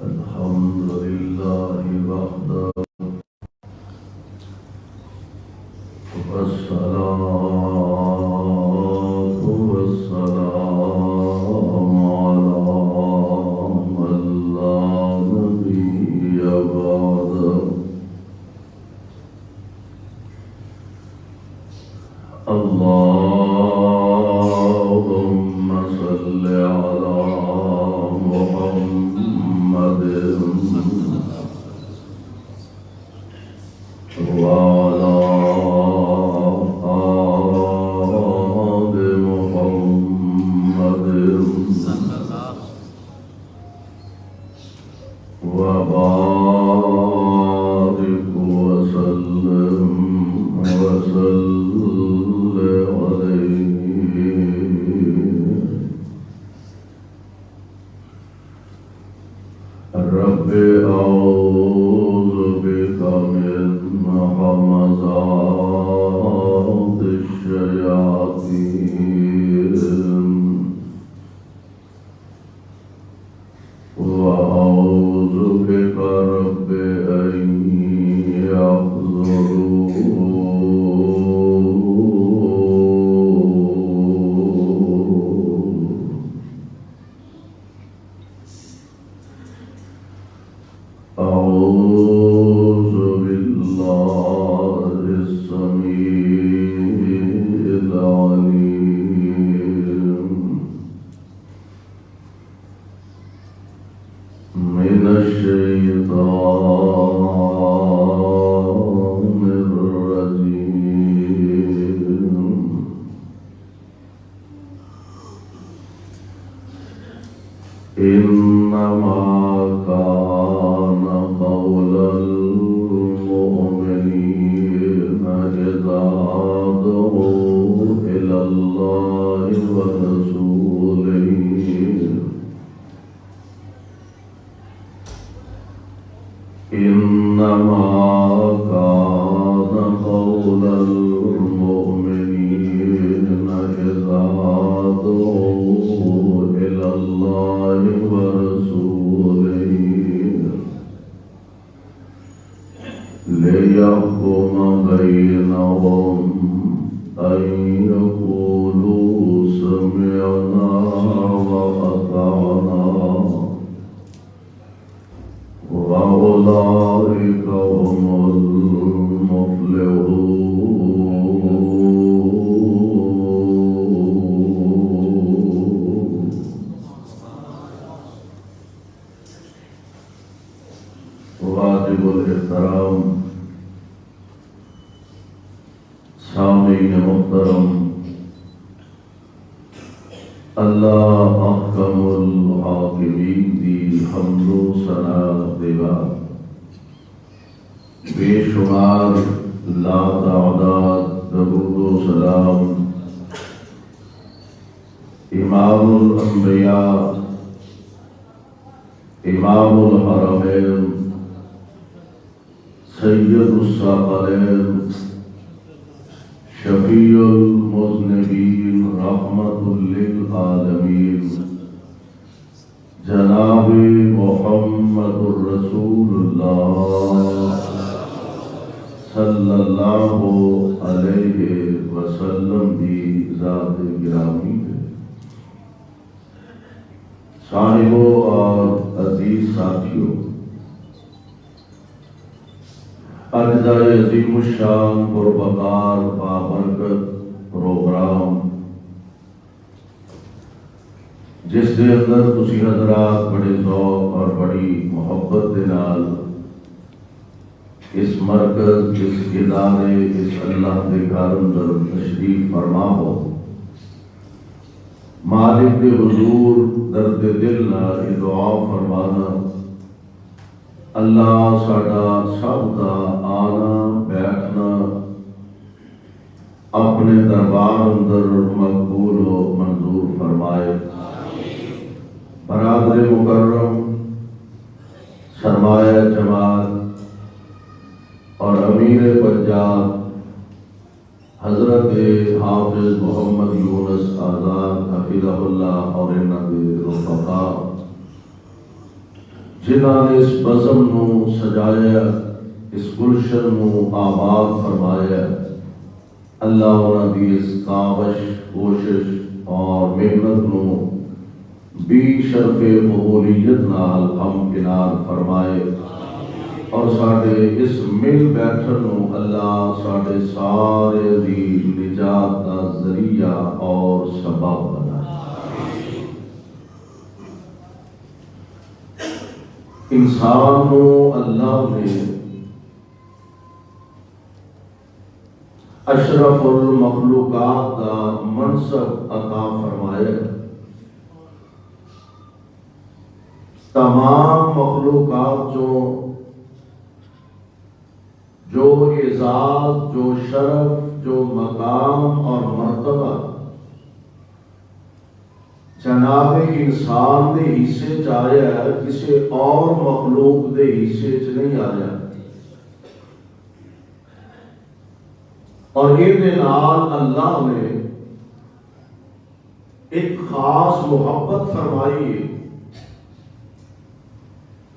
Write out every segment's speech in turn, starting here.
الحمد لله وحده والصلاة والسلام على من لا نبي بعده اللهم صل على محمد وعلى آل محمد وبارك وسلم رب أعوذ بك من همزات الشياطين وأعوذ بك رب أن أعوذ بالله السميع العليم من الشيطان الرجيم إنما كان قول المؤمنين إذا دعوا إلى الله ورسوله إنما كان قول المؤمنين إذا دعوا إلى الله ورسوله ليحكم بينهم أن يقولوا سمعنا وأطعنا وأولئك هم المفلحون. واجب الاحترام سامعین محترم، اللہ احکم الحاکمین دی حمد و ثنا دیوا بے شمار لا تعداد درود و سلام امام الانبیاء امام الحرمین سید الثقلین شفیع المذنبین رحمت للعالمین جناب محمد الرسول اللہ صلی اللہ علیہ وسلم دی ذات گرامی ہے۔ صاحبوں اور عزیز ساتھیوں، آج کا عظیم الشان پروپکار بابرکت پروگرام جس کے اندر تسی حضرات بڑے ذوق اور بڑی محبت کے نال اس مرکز، اس ادارے، اس اللہ کے گھر اندر تشریف فرما ہو، مالک کے حضور درد دل نال دعا فرمانا اللہ ساڈا سب کا آنا بیٹھنا اپنے دربار اندر مقبول و منظور فرمائے۔ برادر مکرم، سرمایہ جماعت اور امیر امیر پنجاب حضرت حافظ محمد یونس آزاد حفظہ اللہ اور انہاں دے رفقا جنہاں نے اس بزم نو سجایا، اس گلشن نو آباد فرمایا، اللہ انہاں دی اس کاوش کوشش اور محنت نو بھی شرف قبولیت نال ہمکنار فرمائے، اور ساڈے اس مل بیٹھن نو اللہ ساڈے سارے دی نجات دا ذریعہ اور سبب بنائے۔ انسان نو اللہ نے اشرف المخلوقات دا منصب عطا فرمایا۔ تمام مخلوقات جو اعزاز، جو شرف، جو مقام اور مرتبہ جناب انسان دے حصے چ آیا ہے، کسی اور مخلوق دے حصے چ نہیں آیا، اور یہ اللہ نے ایک خاص محبت فرمائی ہے۔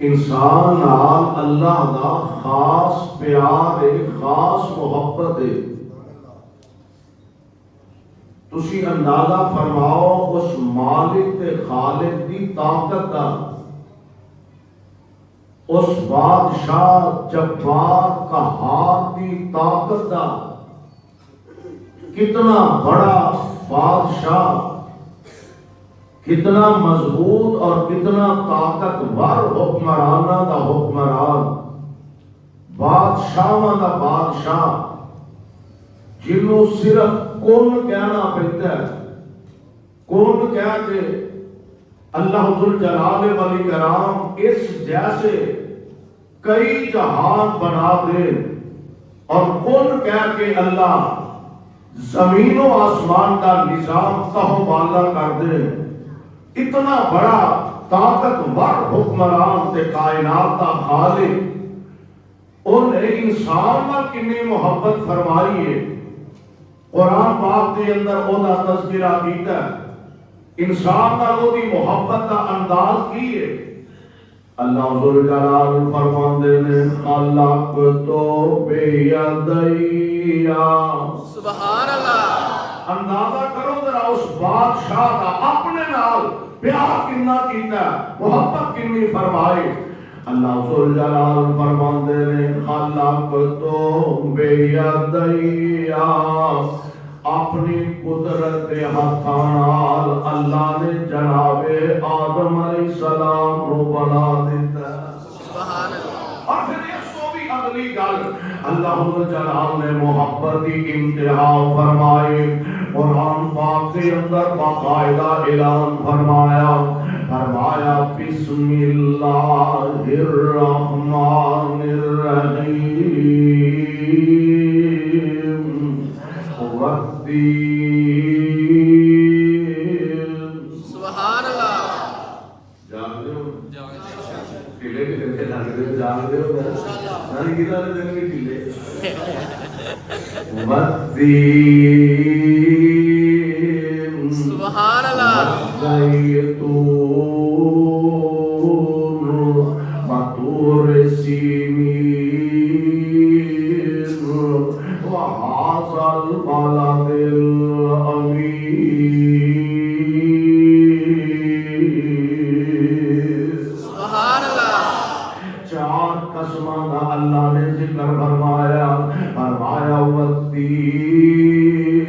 انسان نال اللہ دا خاص پیار ہے، خاص محبت ہے۔ تسی اندازہ فرماؤ اس مالک تے خالق دی طاقت دا، اس بادشاہ جبار قہار دی طاقت دا، کتنا بڑا بادشاہ، کتنا مضبوط اور کتنا طاقتور حکمرانہ دا حکمران، بادشاہ دا بادشاہ، جنہوں صرف کون کہنا پڑتا ہے، کون کہہ کے اللہ ذوالجلال والاکرام اس جیسے کئی جہان بنا دے، اور کون کہہ کے اللہ زمین و آسمان کا نظام تہو بالا کر دے۔ اتنا بڑا طاقتور حکمران تے کائنات کا خالق، انہیں انسان پر کتنی محبت فرمائی ہے۔ قرآن پاک کے اندر وہ تذکرہ کیتا ہے، انسان کا وہ دی محبت کا انداز کی ہے۔ اللہ ذوالجلال فرماندے نے خلق تو بیدیا، سبحان اللہ۔ اندازہ کرو ذرا اس بادشاہ کا اپنے نال پیار کتنا کیتا ہے، محبت کتنی فرمائی۔ اللہ ذوالجلال فرماندے نے خلق تو بیدیا، اپنی قدرت کے ہاتھاں نال اللہ نے جناب آدم علیہ السلام کو بنا دیتا ہے۔ سبحان اللہ۔ اور پھر اس کو بھی اگلی گل اللہ جلال نے محبت کی انتہا فرمائی۔ قرآن پاک کے اندر باقاعدہ اعلان فرمایا بسم اللہ الرحمن الرحیم والتین۔ سبحان اللہ۔ جان دے ہو ٹھیلے کے دن کے لگ دے ہو، جان دے ہو نانی کی طرح دن کے ٹھیلے والتین سبحان اللہ۔ والزیتون وطور سینین وهذا البلد الامین۔ سبحان اللہ۔ چار قسماں دا اللہ نے ذکر فرمایا والتین،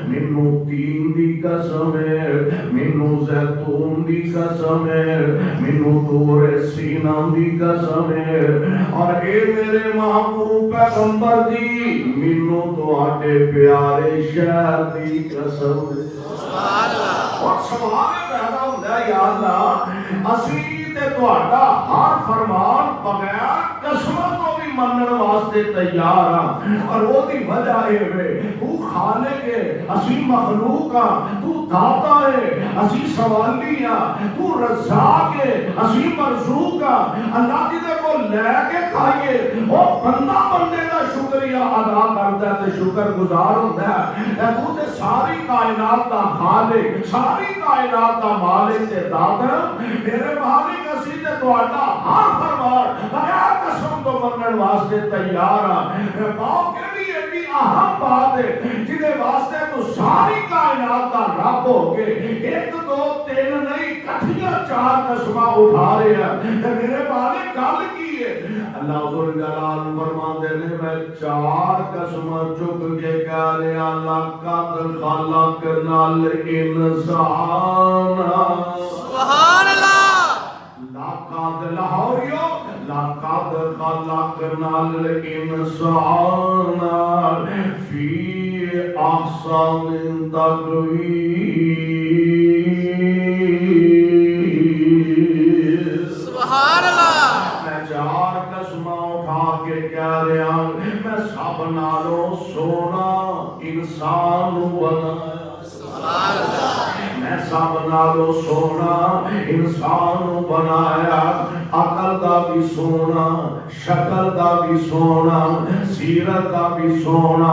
منو تین دی قسم ہے، منو زیتون دی قسم ہے، منو طور سینہ دی قسم ہے، اور اے میرے محبوب پیغمبر دی منو تواڈے پیارے شہر دی قسم ہے۔ سبحان اللہ۔ اور سوال پیدا ہوتا ہے یا اللہ اسی تے تہاڈا ہر فرمان بغیر قسموں تو بھی منن واسطے تیار ہاں اور وہ دی وجہ ہے تو خالق ہے اسی مخلوق ہاں تو داتا ہے اسی سوالی ہاں تو رزاق ہے اسی مرزوق ہاں اللہ کی دے کو لے کے کھائیے وہ بندہ بندے کا شکریہ ادا کرتا ہے تے شکر گزار ہوتا ہے تو تے ساری کائنات دا خالق ساری کائنات دا مالک تے داتا میرے مالک اسی تے تہاڈا ہر فرمان بغیر قسم تو منن واسطے تیار ہاں باپ کے لیے ایڈی اہم بات ہے جدے واسطے تو ساری کائنات دا رب ہو کے ایک دو تین نہیں کٹھیاں چار قسماں اٹھا رہے ہیں تے میرے مالک گل کی ہے اللہ ذو جلال فرماتے ہیں میں چار قسماں چک کے کہہ رہے اللہ قد خلقنا الانسان سبحان اللہ لقد لاہوریو لقد خلقنا الانسان فی احسن تقویم سبحان اللہ میں چار قسماں اٹھا کے کہہ رہا میں سب نالوں سونا انسان بنایا سبحان اللہ میں سب نالوں سونا انسان بنایا عقل دا بھی سونا شکل دا بھی سونا سیرت دا بھی سونا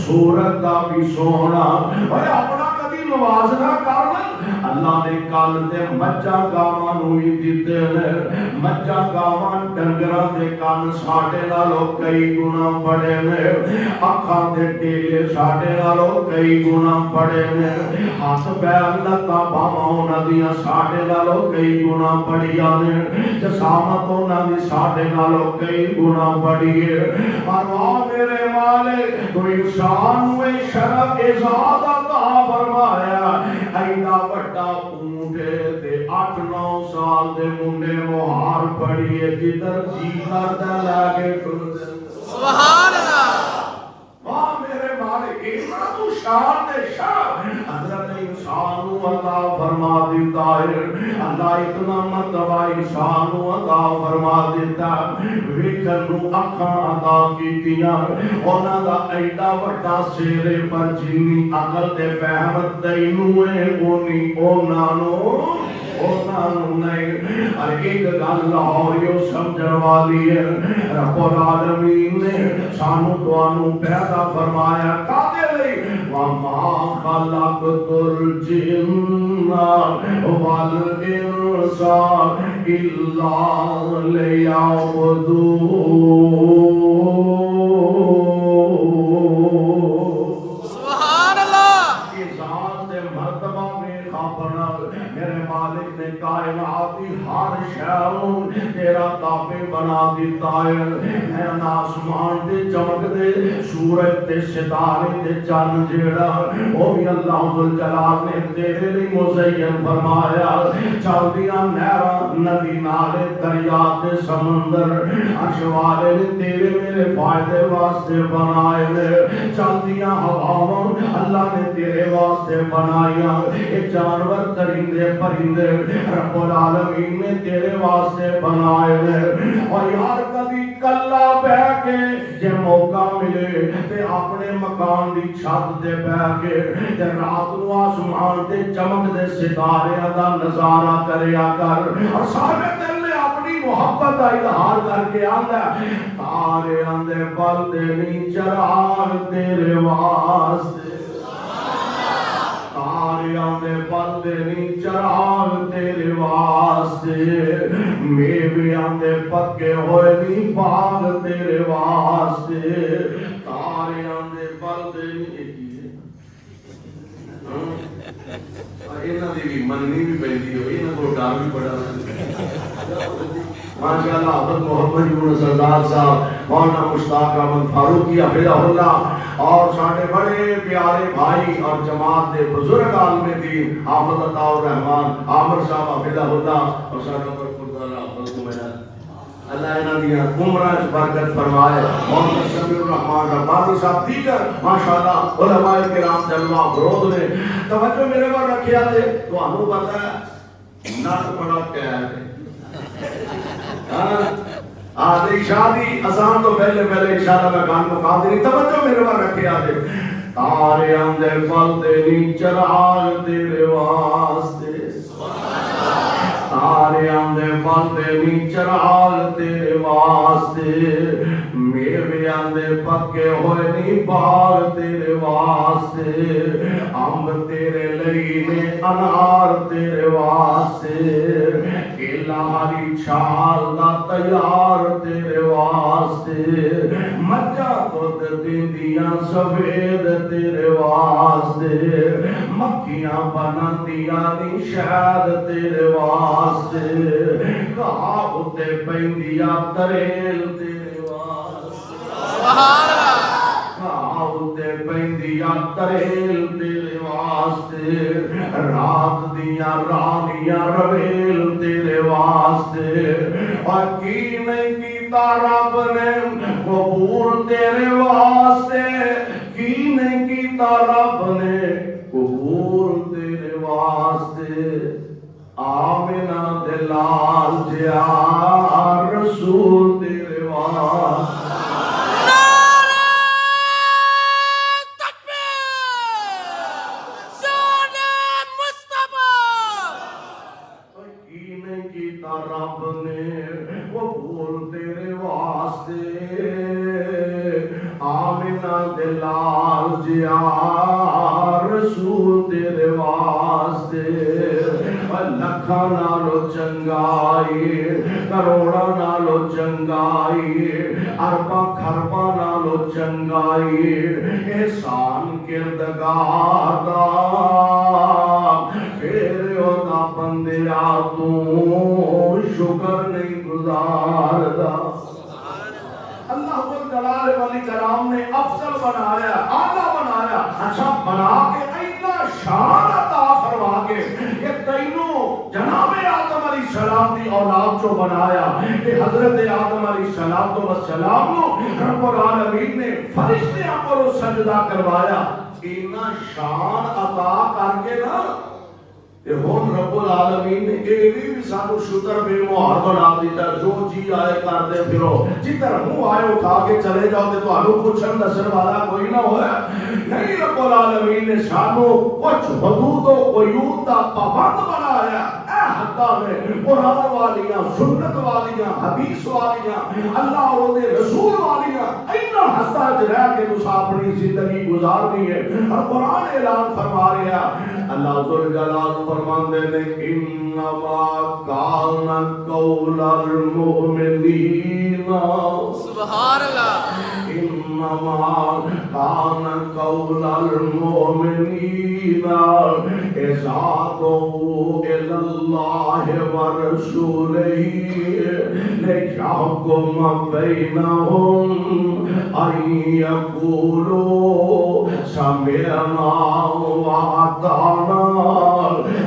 صورت دا بھی سونا اور اپنا کبھی نوازنا کرنا اللہ نے کل تے مجھا گاواں نوں ہی دتے نے مجھا گاواں ڈنگراں دے کان ساڈے نالوں کئی گنا بڑے نے اکھاں دے ٹیلے ساڈے نالوں کئی گنا بڑے نے ہاتھ پیر لتاں باواں انہاں دیاں ساڈے نالوں کئی گنا بڑیاں نے جسامت انہاں دی ساڈے نالوں کئی گنا بڑی ہے پر واہ میرے مالک تو انسان نوں شرف عزت عطا فرمایا اینا بڑا اونٹ تے 8-9 سال دے منڈے مہار پڑی ہے جدھر جی کردا لاگے ٹرتے سبحان اللہ واہ میرے مالک اتنا تو شان دے شان حضرت انسان نو عطا فرما دیتا ہے اللہ اتنا مرتبہ انسان نو عطا فرما دیتا ویکھن نو اکھاں عطا کیتیاں انہاں دا ایڈا وڈا سیرے پر جنی عقل تے فہم تینوں ہے اونی انہاں نو نہیں اور ایک گل لاہوریو سمجھن والی ہے رب العالمین نے سانو توانو پیدا فرمایا کادے لئی وما خلقت الجن والانس الا لیعبدون سبحان اللہ یہ ذات سے مرتبہ میں خاپنا میرے مالک نے کائناتی ہر شہروں تیرا تابع بنا دیتا ہے میں آسمان تے چمک دے سورج تے ستارے تے چاند جیڑا وہ بھی اللہ ذوالجلال نے تیرے لیے مزین فرمایا چلدیاں نہراں ندی نالے دریا تے سمندر اشوارے نے تیرے میرے فائدے واسطے بنائے نے چلدیاں ہواواں اللہ نے تیرے واسطے بنائیاں اے جانور درندے پرندے رب العالمین نے تیرے واسطے بنائے نے اور یار کبھی کلا بہ کے جے موقع ملے تے اپنے مکان دی چھت تے بہ کے تے رات نو آسمان تے چمک دے ستارے دا نظارہ کریا کر اور سارے دل نے اپنی محبت دا اظہار کر کے آندا تارے اندے پل تے نہیں چراغ تیرے واسطے تاریاں دے پردے نہیں چراغ تیرے واسطے میویاں دے پکے ہوئے نہیں باغ تیرے واسطے تاریاں دے پردے نہیں انہاں دی بھی مننی بھی پیندی ہو انہاں کو ڈر بھی بڑا ماشاءاللہ حضرت محمد یونس سردار صاحب مولانا مشتاق احمد فاروقی حفظہ اللہ اور ساڑھے بڑے پیارے بھائی اور جماعت دے بزرگ عالم دین حافظ عطا الرحمن عامر صاحب حفظہ اللہ اور ساڑھے پر خرداللہ حفظ میرا اللہ انہاں دیا عمرہ برکت فرمائے مولانا سمیع الرحمن ربانی صاحب دیگر ماشاءاللہ علماء کرام جلوہ افروز نے توجہ میرے پر رکھیا دے تو ہمیں پتہ ہے نات بڑا کیا ہے آدھے شادی آسان تو پہلے انشاءاللہ میں گان کو کہا دی توجہ میرے بار رکھے آدھے تارے اندے پھل تیری چراغ تیرے واسطے تارے اندے پھل تیری چراغ تیرے واسطے میوے اندے پکے ہوئے نی باغ تیرے واسطے امب تیرے لینے انار تیرے واسطے ہری چھال دا تیار تیرے واسطے مجھا دودھ دیندیاں سفید تیرے واسطے مکھیاں بناندیاں نی شہد تیرے واسطے کہاں اتے پیندیاں تریل تیرے واسطے سبحان اللہ کہاں اتے پیندیاں تریل تیرے واسطے رات دیاں رانیاں رویل تیرے واسطے اور کی نہیں کیتا رب نے قبول تیرے واسطے کی نہیں کیتا رب نے قبول تیرے واسطے آمنہ دلال جیا رسول تیرے واسطے رب نے قبول تیرے واسطے آمنہ دلال جیا رسول تیرے واسطے لکھا نالو چنگائی کروڑا نالو چنگائی اربا کھربا نالو چنگائی احسان کردگار دا پھر ہوتا بندیا تو شکر نہیں گزار دا اللہ جلال والی کرام نے افضل بنایا اعلیٰ بنایا اچھا بنا کے اتنا شان عطا فرما کے یہ تینوں جناب آدم علیہ السلام کی اولاد جو بنایا کہ حضرت آدم علیہ السلام کو رب العالمین نے فرشتیاں پر سجدہ کروایا اتنا شان عطا کر کے نا کہ ہون رب العالمین نے ایوی بھی سانو شکر بے مہار بنا دیتا جو جی آئے کر دے پھرو جتر منہ آئے اٹھا کے چلے جاؤ تے تو آنو پوچھن نصر والا کوئی نہ ہویا نہیں رب العالمین نے سانو کچھ حدود و قیود دا پابند بنایا اے حدہ میں قرآن والیاں سنت والیاں حدیث والیاں اللہ اور دے رسول والیاں اینا ہستا جرہ کے تو اپنی زندگی گزارنی ہے اور قرآن اعلان فرما رہا اللہ ذوالجلال فرماندے نے انما کان قول المؤمنین سبحان اللہ انما کان قول المؤمنین اذا دعوا الی اللہ ورسولہ لیحکم بینہم ان یقولوا سمعنا واطعنا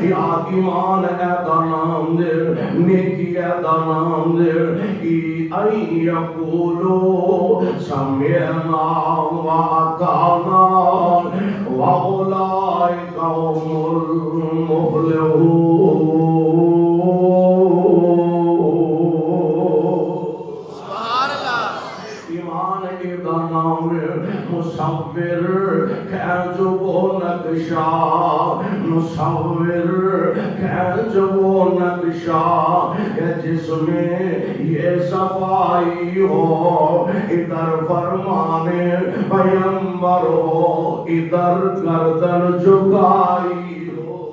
یا ایمان ایدا نام در نیکی ایدا نام در این یقولو سمعنا و اطعنا و اولئک هم المفلحون سبحان اللہ ایمان ایدا نام مصور کھینچو وہ نقشہ مصور کھینچو وہ نقشہ جس میں یہ صفائی ہو ادھر فرمانے پیمبر ہو ادھر گردن جھکائی ہو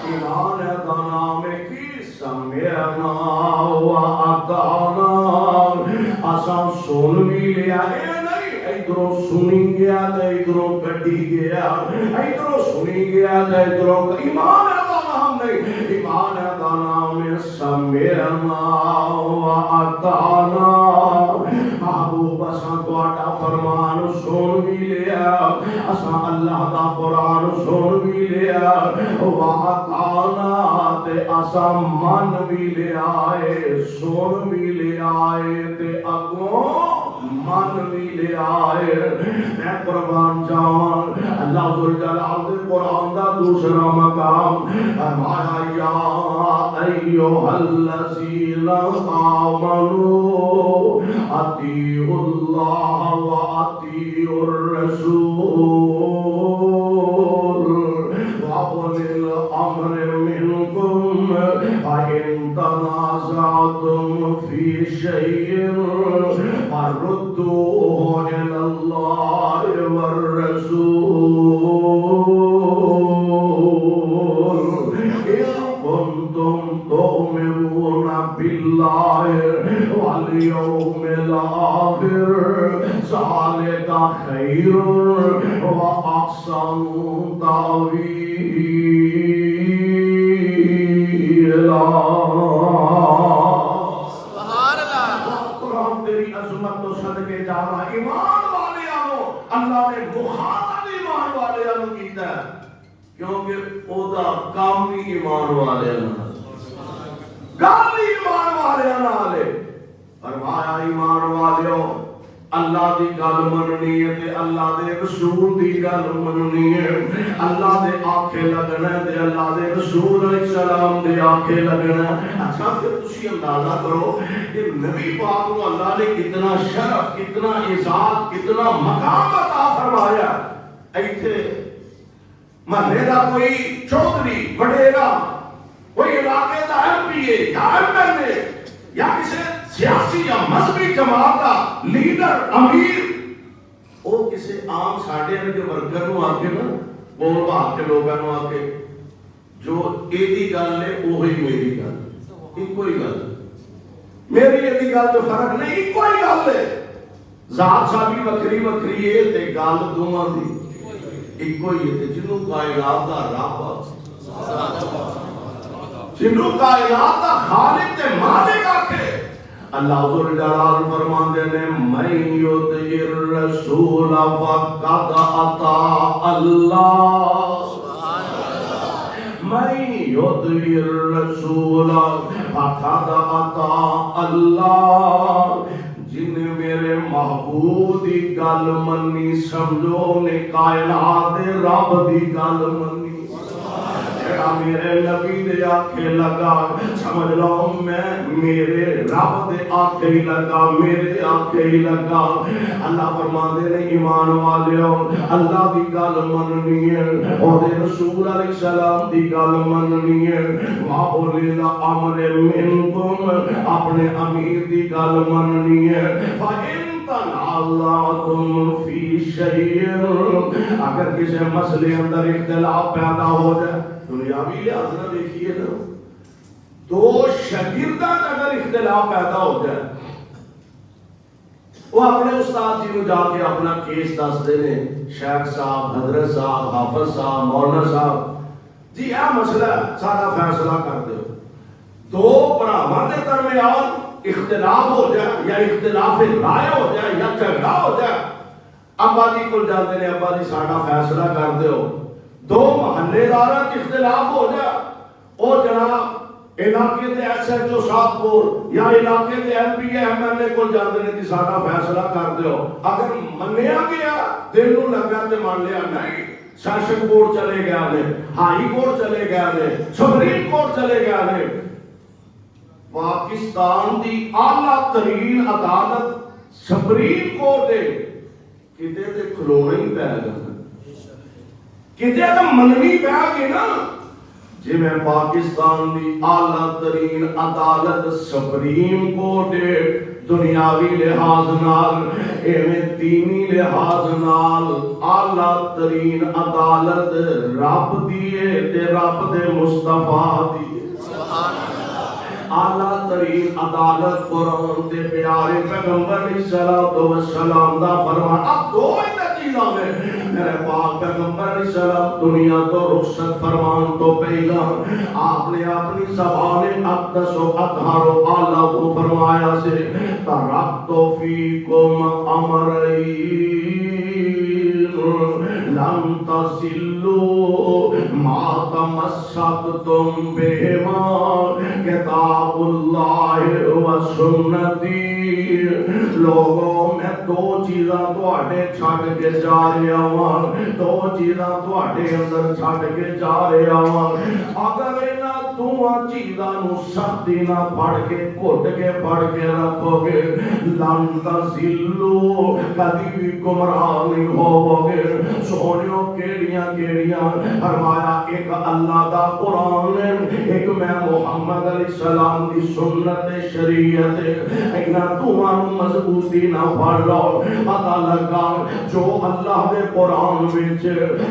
ایمان دنام کی سمعنا و اطعنا اساں سن بھی لیا ادھروں سنی گیا تو ادھروں کٹی گیا ادھروں سنی گیا تو ادھروں ایمان کا نام نہیں ایمان کا نام سمعنا و اطعنا محبوب اساں تہاڈا فرمان سن بھی لیا اساں اللہ دا قرآن سن بھی لیا و اطعنا تے اساں من بھی لیا سن بھی لیا تے اگوں من بھی لے آئے. میں قربان جاواں اللہ ذوالجلال دے قرآن دا دوسرا مقام فرمایا یا ایھا الذین آمنوا اطیعوا اللہ و اطیعوا الرسول وأولي الأمر منكم فإن تنازعتم في شيء فردوه إلى الله والرسول إن كنتم تؤمنون بالله واليوم الآخر ذلك خير وأحسن تأويلا. سبحان اللہ. قرآن تیری عظمت تو صدقے جانا ایمان والے آنو اللہ نے مخاطب ایمان والے آنو کیتا ہے کیونکہ او دا کام بھی ایمان والے آنو کام بھی ایمان والے آنو فرمایا ایمان والے ہو اللہ دی گل مننی ہے تے اللہ دے رسول دی گل مننی ہے. اللہ دے آنکھے لگنا ہے تے اللہ دے رسول علیہ السلام دے آنکھے لگنا ہے. اچھا پھر تسی اندازہ کرو کہ نبی پاک کو اللہ نے کتنا شرف کتنا عزت کتنا مقام عطا فرمایا. ایتھے محلے دا کوئی چودھری وڈیرا کوئی علاقے دا ایم پی اے یا ایم ایل اے یا کسی سیاسی یا مذہبی جماعت کا لیڈر امیر وہ کسی عام ساڈے ورگے ورکر نو آ کے نا بول بھال کے لوگاں نو آ کے جو ایدی گل ہے وہی میری گل ایکو ہی گل میری ایدی گل تو فرق نہیں ایکو ہی گل ہے. ذات ساری وکری وکری ہے تے گل دوواں دی ایکو ہی ہے. جنوں کائنات دا رب جنوں کائنات دا خالق تے مالک آکھے اللہ ذوالجلال فرماندے نے من یطیع الرسول فقد اطاع اللہ. من یطیع الرسول فقد اطاع اللہ. جن میرے محبوب دی گل منی سمجھو نے کائنات رب دی گل منی. میرے نبی دے آنکھیں لگا سمجھ لو میں میرے رب دے آنکھیں لگا میرے آنکھیں لگا. اللہ فرماندے نے ایمان والیو اللہ دی گل مننی ہے اور رسول علیہ السلام دی گل مننی ہے. وَأُولِي الْأَمْرِ مِنْكُمْ اپنے امیر دی گل مننی ہے. فَإِن تنازعتم فی شیء اگر کسی مسئلے اندر اختلاف پیدا ہو جائے دنیاوی لحاظ نہ دیکھیے نا دو شاگرداں اگر اختلاف پیدا ہو جائے وہ اپنے استاد جی کو جا کے اپنا کیس دستے ہیں شیخ صاحب حضرت صاحب حافظ صاحب مولانا صاحب جی یہ مسئلہ سارا فیصلہ کر دو. دو بھراواں دے درمیان اختلاف ہو جائے یا اختلاف رائے ہو جائے یا جھگڑا ہو جائے ابا جی کو جاتے ہیں ابا جی ساڈا فیصلہ کر دیو. دو محلے داراں اختلاف ہو جائے او جناب علاقے دے ایس ایچ او صاحب کو یا علاقے دے M P M L A کو جاتے ہیں کہ ساڈا فیصلہ کر دیو. اگر منیا گیا دل نوں لگا تے مان لیا نہیں سیشن کورٹ چلے گیا نے ہائی کورٹ چلے گیا نے سپریم کورٹ چلے گیا نے. پاکستان دی اعلیٰ ترین عدالت سپریم کورٹ ہے کتے تے کھلونے ہی پہ گا کتے تے مننی پہ گی نا. جی میں پاکستان دی اعلیٰ ترین عدالت سپریم کورٹ ہے دنیاوی لحاظ نال ایویں دینی لحاظ نال اعلیٰ ترین عدالت رب دی ہے تے رب دے مصطفیٰ دی ہے. سبحان اللہ. اعلیٰ ترین عدالت قرآن دے پیارے پیغمبر علیہ السلام دا فرمان. اب دو ہی چیزاں میں میرے پاک پیغمبر علیہ السلام دنیا تو رخصت فرمان تو پہلا آپ نے اپنی زبان اقدس و اطہر و اعلیٰ کو فرمایا سے ترکت فیکم امرین لن تضلوا ما تمسکتم بہما کتاب اللہ و سنتی. لوگوں میں دو چیزاں تواڈے چھڈ کے جا رہا ہاں، دو چیزاں تواڈے اندر چھڈ کے جا رہا ہاں، اگر انہاں دوواں چیزاں نو سختی نہ پڑ کے گھٹ کے پڑ کے رکھو گے لن تزلو، کبھی بھی گمراہ نہیں ہوو گے۔ سونیو کیڑیاں کیڑیاں فرمایا ایک اللہ دا قرآن ہے، ایک میں محمد علیہ السلام دی سنت شریعت ہے، اینا دوواں نو مضبوطی نہ پڑ لو، پتہ لگا جو اللہ دے قرآن وچ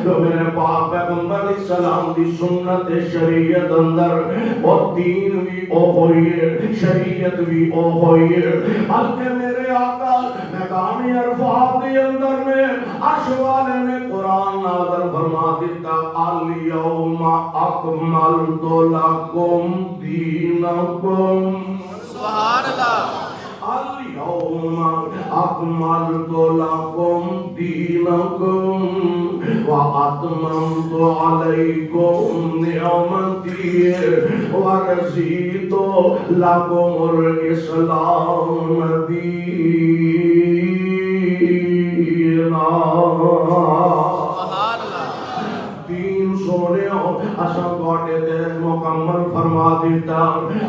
جو میرے پاک پیغمبر علیہ السلام دی سنت شریعت اندر وہ دین بھی او ہوئی ہے، شریعت بھی او ہوئی ہے، بلکہ میرے آقا میدان عرفات کے اندر میں عرش والے نے قرآن نازل فرما دیتا الیوم اکملت لکم دینکم، سبحان اللہ، اليوم اکملت لکم دینکم واتممت علیکم نعمتی ورضیت لکم الاسلام دینا۔ سبحان اللہ، دین سونیو اساں تواڈے تے مکمل فرما دیتا،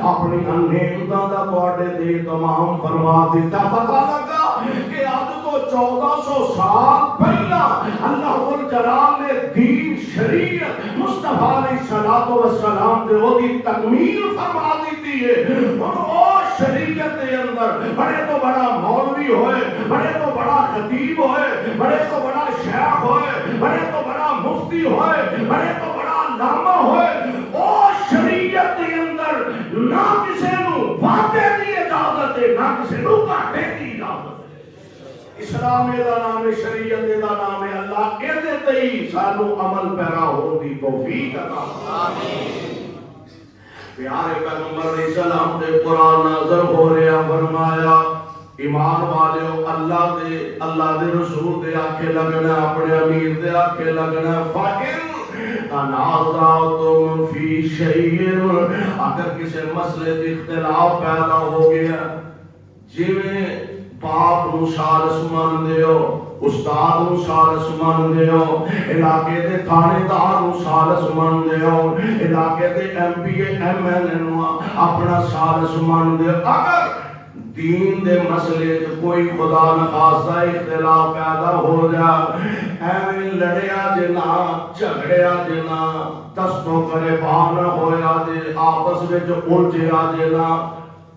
اپنی نعمتاں دا تواڈے تے تمام فرما دیتا۔ پتہ لگا کہ اب تو 1400 سال پہلا اللہ ذوالجلال نے دین شریعت مصطفیٰ علیہ السلام تے وہ دی تکمیل فرما دیتی ہے۔ اور وہ شریعت کے اندر بڑے تو بڑا مولوی ہوئے، بڑے تو بڑا خطیب ہوئے، بڑے تو بڑا شیخ ہوئے، بڑے تو بڑا مفتی ہوئے، بڑے تو بڑا علامہ ہوئے، او شریعت کے اندر نہ کسی نو واقع کی اجازت ہے، نہ کسی نو گھاٹے کی اجازت ہے۔ اسلام دا نام ہے، شریعت دا نام ہے، اللہ اے تے ہی سانو عمل پیرا ہون دی توفیق عطا فرمائے۔ پیارے پیغمبر علیہ السلام دے قرآن نازل ہو رہا، فرمایا ایمان والےو اللہ دے رسول دے آکھے لگنا، اپنے امیر دے آکھے لگنا، فَإِن تَنَازَعْتُمْ فِي شَيْءٍ، اگر کسی مسئلے دی اختلاف پیدا ہو گیا، جویں باپ نو سالس من دیو، استاد نو سالس من دیو، علاقے دے تھانے دار نو سالس من دیو، علاقے دے M P M L A نو اپنا سالس من دیو، اگر دین دے مسئلے کوئی خدا نخواستہ اختلاف پیدا ہو جا، ایویں لڑیا جنا، جھگڑیا جنا، دستوں کرے بانا ہویا جے، آپس میں جو الجھیا جنا،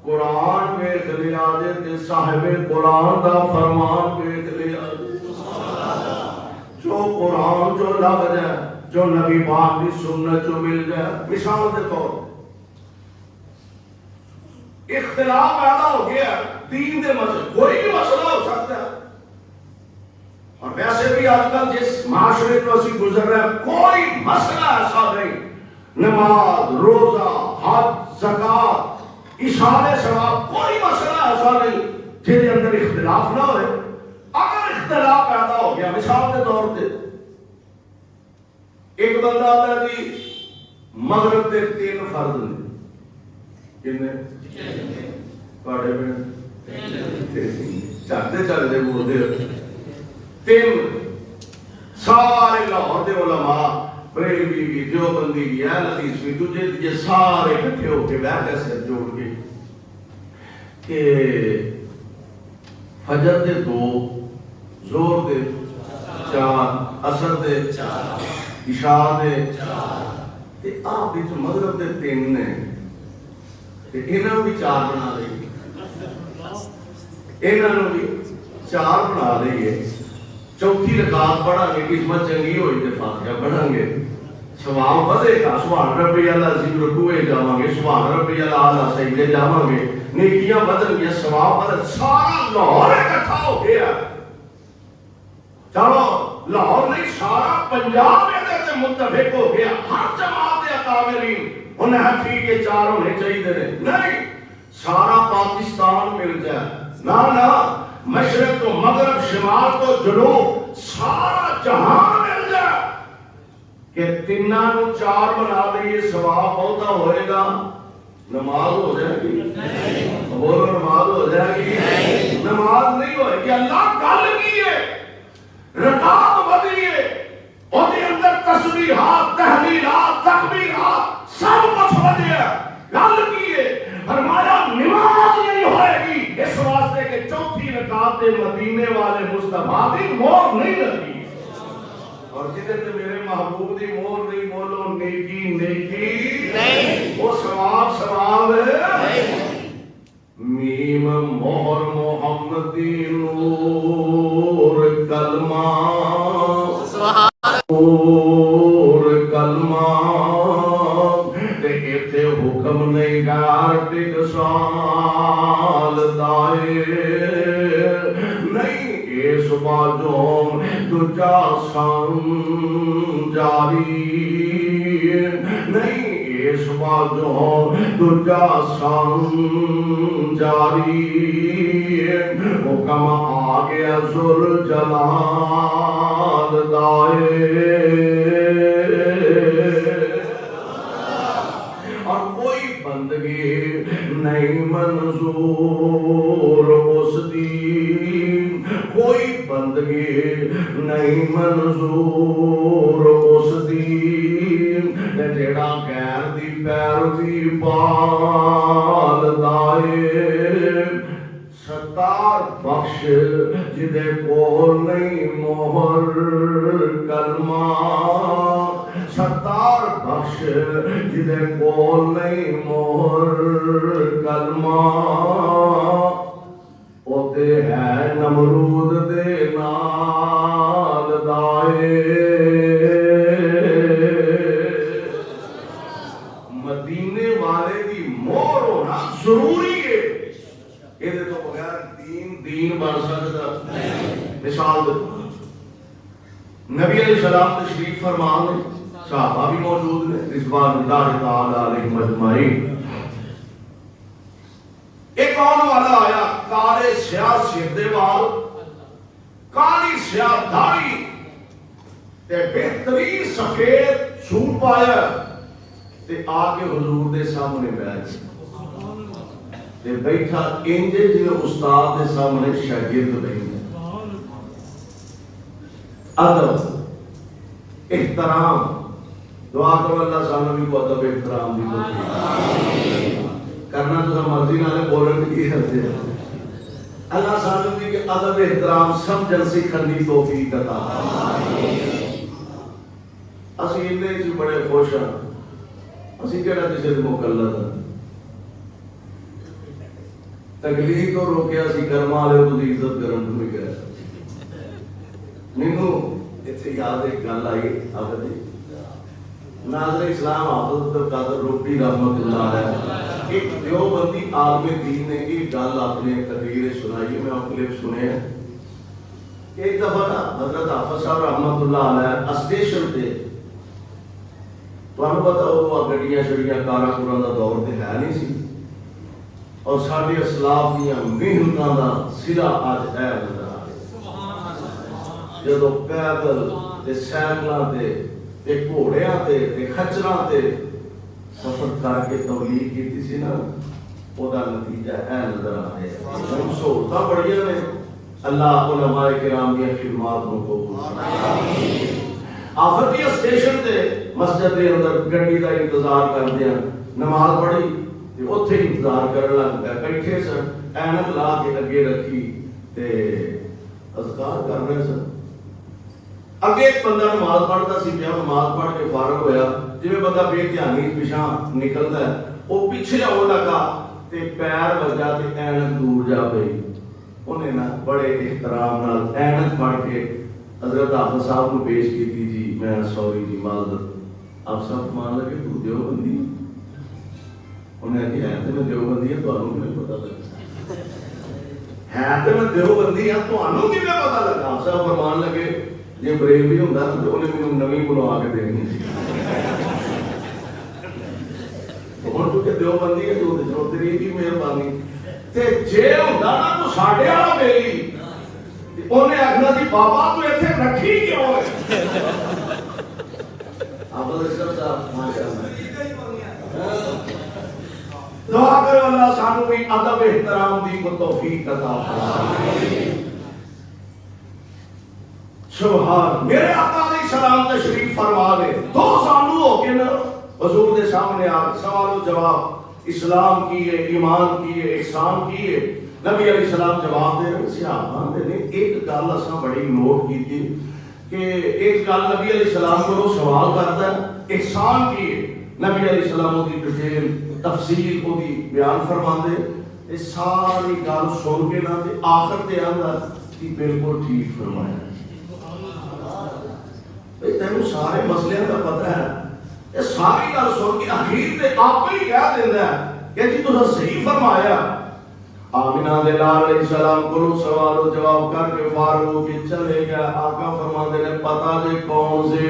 قرآن ویکھ لیا جے تے صاحب قرآن دا فرمان ویکھ لیا جے، جو قرآن جو لگ جائے، جو نبی پاک کی سنت جو مل جائے۔ مثال دے طور اختلاف پیدا ہو گیا دین دے مسئلے، کوئی بھی مسئلہ ہو سکتا ہے، اور ویسے بھی آج کل جس معاشرے کو اسی گزر رہے ہیں کوئی مسئلہ ایسا نہیں، نماز، روزہ، حج، زکات، اشارے ثواب، کوئی مسئلہ ایسا نہیں جس کے اندر اختلاف نہ ہوئے۔ اگر اختلاف پیدا ہو گیا، مثال کے طور پہ ایک بندہ آتا ہے جی مغرب کے 3 فرض نے، کتنے پڑھے میں چلتے چلتے بولتے 3 سارے لاہور دے علماء، بریلوی بھی، دیوبندی بھی، اہل حدیث بھی، تجھے یہ سارے اکٹھے ہو کے بیٹھ کے سر جوڑ کے کہ فجر دے 2، زور دے 4، عصر دے 4، عشاء دے 4، تے آپ وچ مغرب دے 3 نے، تے انہاں بھی 4 بنا لئی، انہاں بھی 4 بنا لئیے، چوتھی رکعت پڑھا گے، قسمت چنگی ہوئی تے فاتحہ پڑھیں گے، ثواب بدے گا، سبحان ربی العظیم رکوعے جاواں گے، سبحان ربی الاعلی سجدے جاواں گے، نیکیاں بدل گیا، ثواب بدل، سارا لاہور اکٹھا ہو گیا۔ چلو لاہور نہیں، سارا پنجاب میں متفق ہو گیا، ہر جماعت اکابرین انہیں ٹھیک ہے 4 ہونے چاہیے، نہیں سارا پاکستان مل جائے، نہ مشرق تو مغرب، شمال تو جنوب، سارا جہان مل جائے کہ 3 نو 4 بنا دئیے، ثواب بہتا ہوئے گا نماز ہو جائے گی؟ بولو نماز ہو جائے گی؟ نماز نہیں ہوئے کہ اللہ گل کی ہے، رکعت بدی ہے، اور دے اندر تسبیحات، تحلیلات، تکبیرات سب کچھ بدیا، گل کی ہے، فرمایا نماز نہیں ہوئے گی اس واسطے کہ چوتھی رکعت مدینے والے مصطفیٰ کی مہر نہیں لگی، اور جدھر سے میرے محبوب دی مہر نہیں، بولو نیکی نیکی نہیں، وہ ثواب ثواب ہے میم مہر محمدی نور کلمہ نور کلمہ تے ایتھے حکم نہیں گار ٹک سال دائے نہیں اس باجوں دجا سن جاری نہیں اس باجوں دجا سن جاری حکم آگے ذل جلال دائے اور کوئی بندگی نہیں منظور اس دی کوئی بندگی نہیں منظور اس دی جیڑا غیر دی پیروی پال دائے ستار بخش جدے کول نہیں مہر کلمہ ستار بخش جدے کول نہیں مہر کلمہ اوتے ہے نمرود دے نال دائے مدینے والے دی مہر ہونا ضروری ہے، یہ تو بغیر دین بن سکتا مثال دے نبی علیہ السلام تشریف فرما نے صحابہ بھی موجود نے رضوان اللہ تعالی علیہم اجمعین ایک کون والا آیا کالے سیاہ سر دے وال کالی سیاہ داڑھی تے بہترین سفید سوٹ پایا تے آ کے حضور دے سامنے بیٹھ تے بیٹھا انجے جی استاد دے سامنے شاگرد بیٹھے ادب احترام دعا کرو اللہ سامنے کو ادب احترام دی کرنا تو مرضی نالے بولن کی کرتے ہیں اللہ سامنے کے ادب احترام سمجھن سیکھن دی توفیق عطا اسی اندے چ بڑے خوش ہاں اسی کہڑا کسی دے مقلد ہاں تکلیف تو روکیا سی کرم والے تو عزت کرن تو نہیں گئے مینوں اتنے یاد ایک گل آئی آخری ناظر اسلام حافظ قادر روپی رحمت اللہ علیہ ایک دیوبندی عالم دین نے ایک گل اپنے تقریر سنائی میں آپ کلپ سنے ہیں ایک دفعہ نا حضرت حافظ صاحب رحمت اللہ علیہ اسٹیشن تے تو انہوں پتا وہ گڑیاں شڑیاں کارا کورا دا دور تے ہے نہیں سی اور ساڑھے اسلاف دیا محنتاں دا سلا آج ہے نظر آ رہے جدو پیدل تے سائیکلاں تے گھوڑیاں تے خچراں تے سفر کر کے تبلیغ کیتی سی نا او دا نتیجہ اے نظر آ رہا ہے ہن سہولتاں بڑیاں نے اللہ علماء کرام دی خدمات نو قبول فرمائے آفتی اسٹیشن تے مسجد دے اندر گڈی دا انتظار کردے ہیں نماز پڑھی تے اوتھے انتظار کرن لگ پے بیٹھے سن اینک لا کے اگے رکھی تے اذکار کر رہے سن اگے ایک بندہ نماز پڑھتا سی پیا نماز پڑھ کے فارغ ہویا جویں بندہ بے دھیانی پیچھے نکلدا ہے او پیچھے آون لگا تے پیر وجا تے اینک دور جا پئی انہیں نا بڑے احترام نال اینک پڑھ کے حضرت حافظ صاحب کو پیش کیتی جی میں سوری جی معذرت آپ صاحب مان لگے تو دیوبندی انہیں کہا ہے تو میں دیوبندی ہے تو انہوں نے پتا لگا ہے تو میں دیوبندی ہے تو انہوں نے پتا لگا آپ صاحب فرمان لگے یہ بریو بھی ہوں گا تو انہیں میں نمی بلو آگے دینی سی تو انہوں چونکہ دیوبندی ہے تو تیری کی مہربانی تے جے ہوں گا نا تو ساڑھے آنا بیلی انہیں آگنا سی بابا تو ایتھے رکھی کیوں ہے آپ اشرف صاحب ماشاء اللہ دعا کرو اللہ سانو بھی ادب احترام دی کو توفیق عطا فرمائے. سبحان. میرے آقا علیہ السلام تشریف فرما دے. دو سالوں ہو کے نا حضور دے سامنے آ سوال و جواب اسلام کیے، ایمان کیے، احسان کیے. نبی علیہ السلام جواب دے رہے. صحابہ نے ایک گل اساں بڑی نوٹ کی تھی کہ ایک گل نبی علیہ السلام کو سوال کرتا ہے احسان کیے. نبی علیہ السلام کی ڈیٹیل تفصیل کو دی بیان فرما دے. یہ ساری گل سن کے نہ تے آخر تے آندا کہ بالکل ٹھیک فرمایا. تینوں سارے مسئلے کا پتہ ہے. یہ ساری گل سن کے اخیر تے آپ ہی کہہ دیندا ہے کہ جی تساں صحیح فرمایا. آمینہ دے لال علیہ السلام کو سوال و جواب کر کے فارغ کے چلے گیا. آقا فرماندے نے پتہ دے کون سے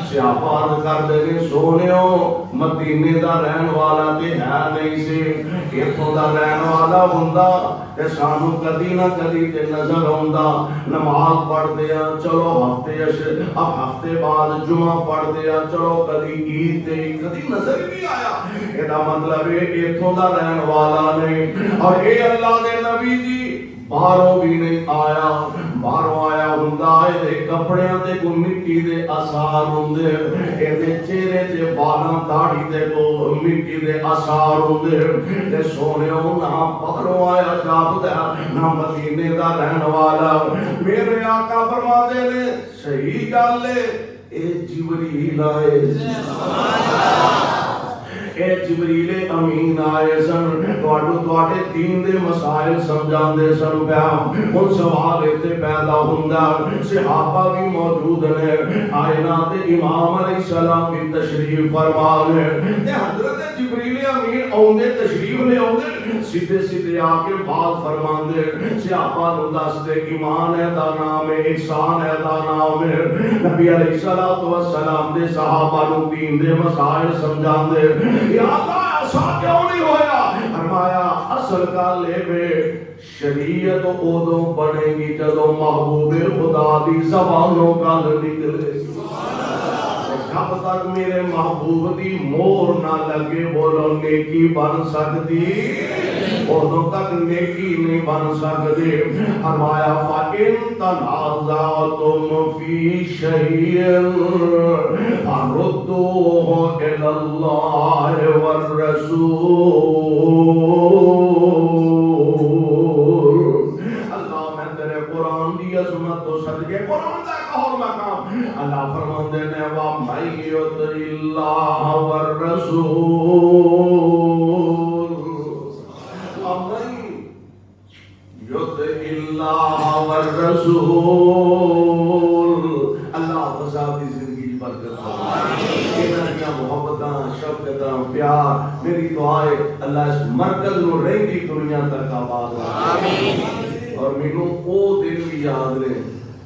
صحابہ عرض کردے نے سونیو مدینے دا رہن والا تے ہے نہیں سی. ایتھوں دا رہن والا ہوندا تے سانو کدی نہ کدی تے نظر آوندا. نماز پڑھدے ہاں چلو ہفتے بعد جمعہ پڑھدے ہاں چلو کدی عید تے کدی نظر نہیں آیا. ایدا مطلب ہے ایتھوں دا رہن والا نہیں. اور اے اللہ دے نبی جی باہروں بھی نہیں آیا. باہروں آیا ہوندا اے کپڑیاں تے کو مٹی دے آثار ہوندے. اے دے چہرے تے بالاں داڑھی تے کو مٹی دے آثار ہوندے. تے سونیو نہ باہروں آیا جاپدا نہ مدینے دا رہن والا. میرے آقا فرماتے نے صحیح گل ہے اے جبریل آئے. اے جبریل امین آئے سن تواڈے دین دے مسائل سمجھاندے سن پیا. ہن سوال ایتھے پیدا ہوندا صحابہ بھی موجود نے. کائنات امام علیہ السلام بھی تشریف فرما لے. تے حضرت جبریل امین اوندے تشریف لے اوندے سیدھے سیدھے آ کے بات فرماندے. صحابہ نوں دسدے ایمان ہے دا نام ہے، احسان ہے دا نام ہے. نبی علیہ الصلوۃ والسلام دے صحابہ نوں دین دے مسائل سمجھاندے. یا اللہ ایسا کیوں نہیں ہویا؟ فرمایا اصل گل ہے شریعت ادوں بنے گی جدوں محبوب خدا دی زبانوں گل نکلے. جب تک میرے محبوب دی مور نہ لگے بولو نیکی بن سکتی ادوں تک نیکی نہیں بن سکتی. فرمایا فَإِن تَنَازَعْتُمْ فِي شَيْءٍ فَرُدُّوهُ إِلَى اللَّهِ وَالرَّسُولِ. اللہ میں تیرے قرآن دی عظمت تو صدقے قرآن دا ایک اور مقام اللہ فرماندے نے وَمَن يُطِعِ اللَّهَ وَالرَّسُولَ اللہ والرسول. اللہ فساد کی زندگی برکت فرمائے. انہاں محبتاں شفقتاں پیار میری دعا ہے اللہ اس مرکز نو رہندی دنیا تک آباد آمین. اور مینوں او دن بھی یاد نے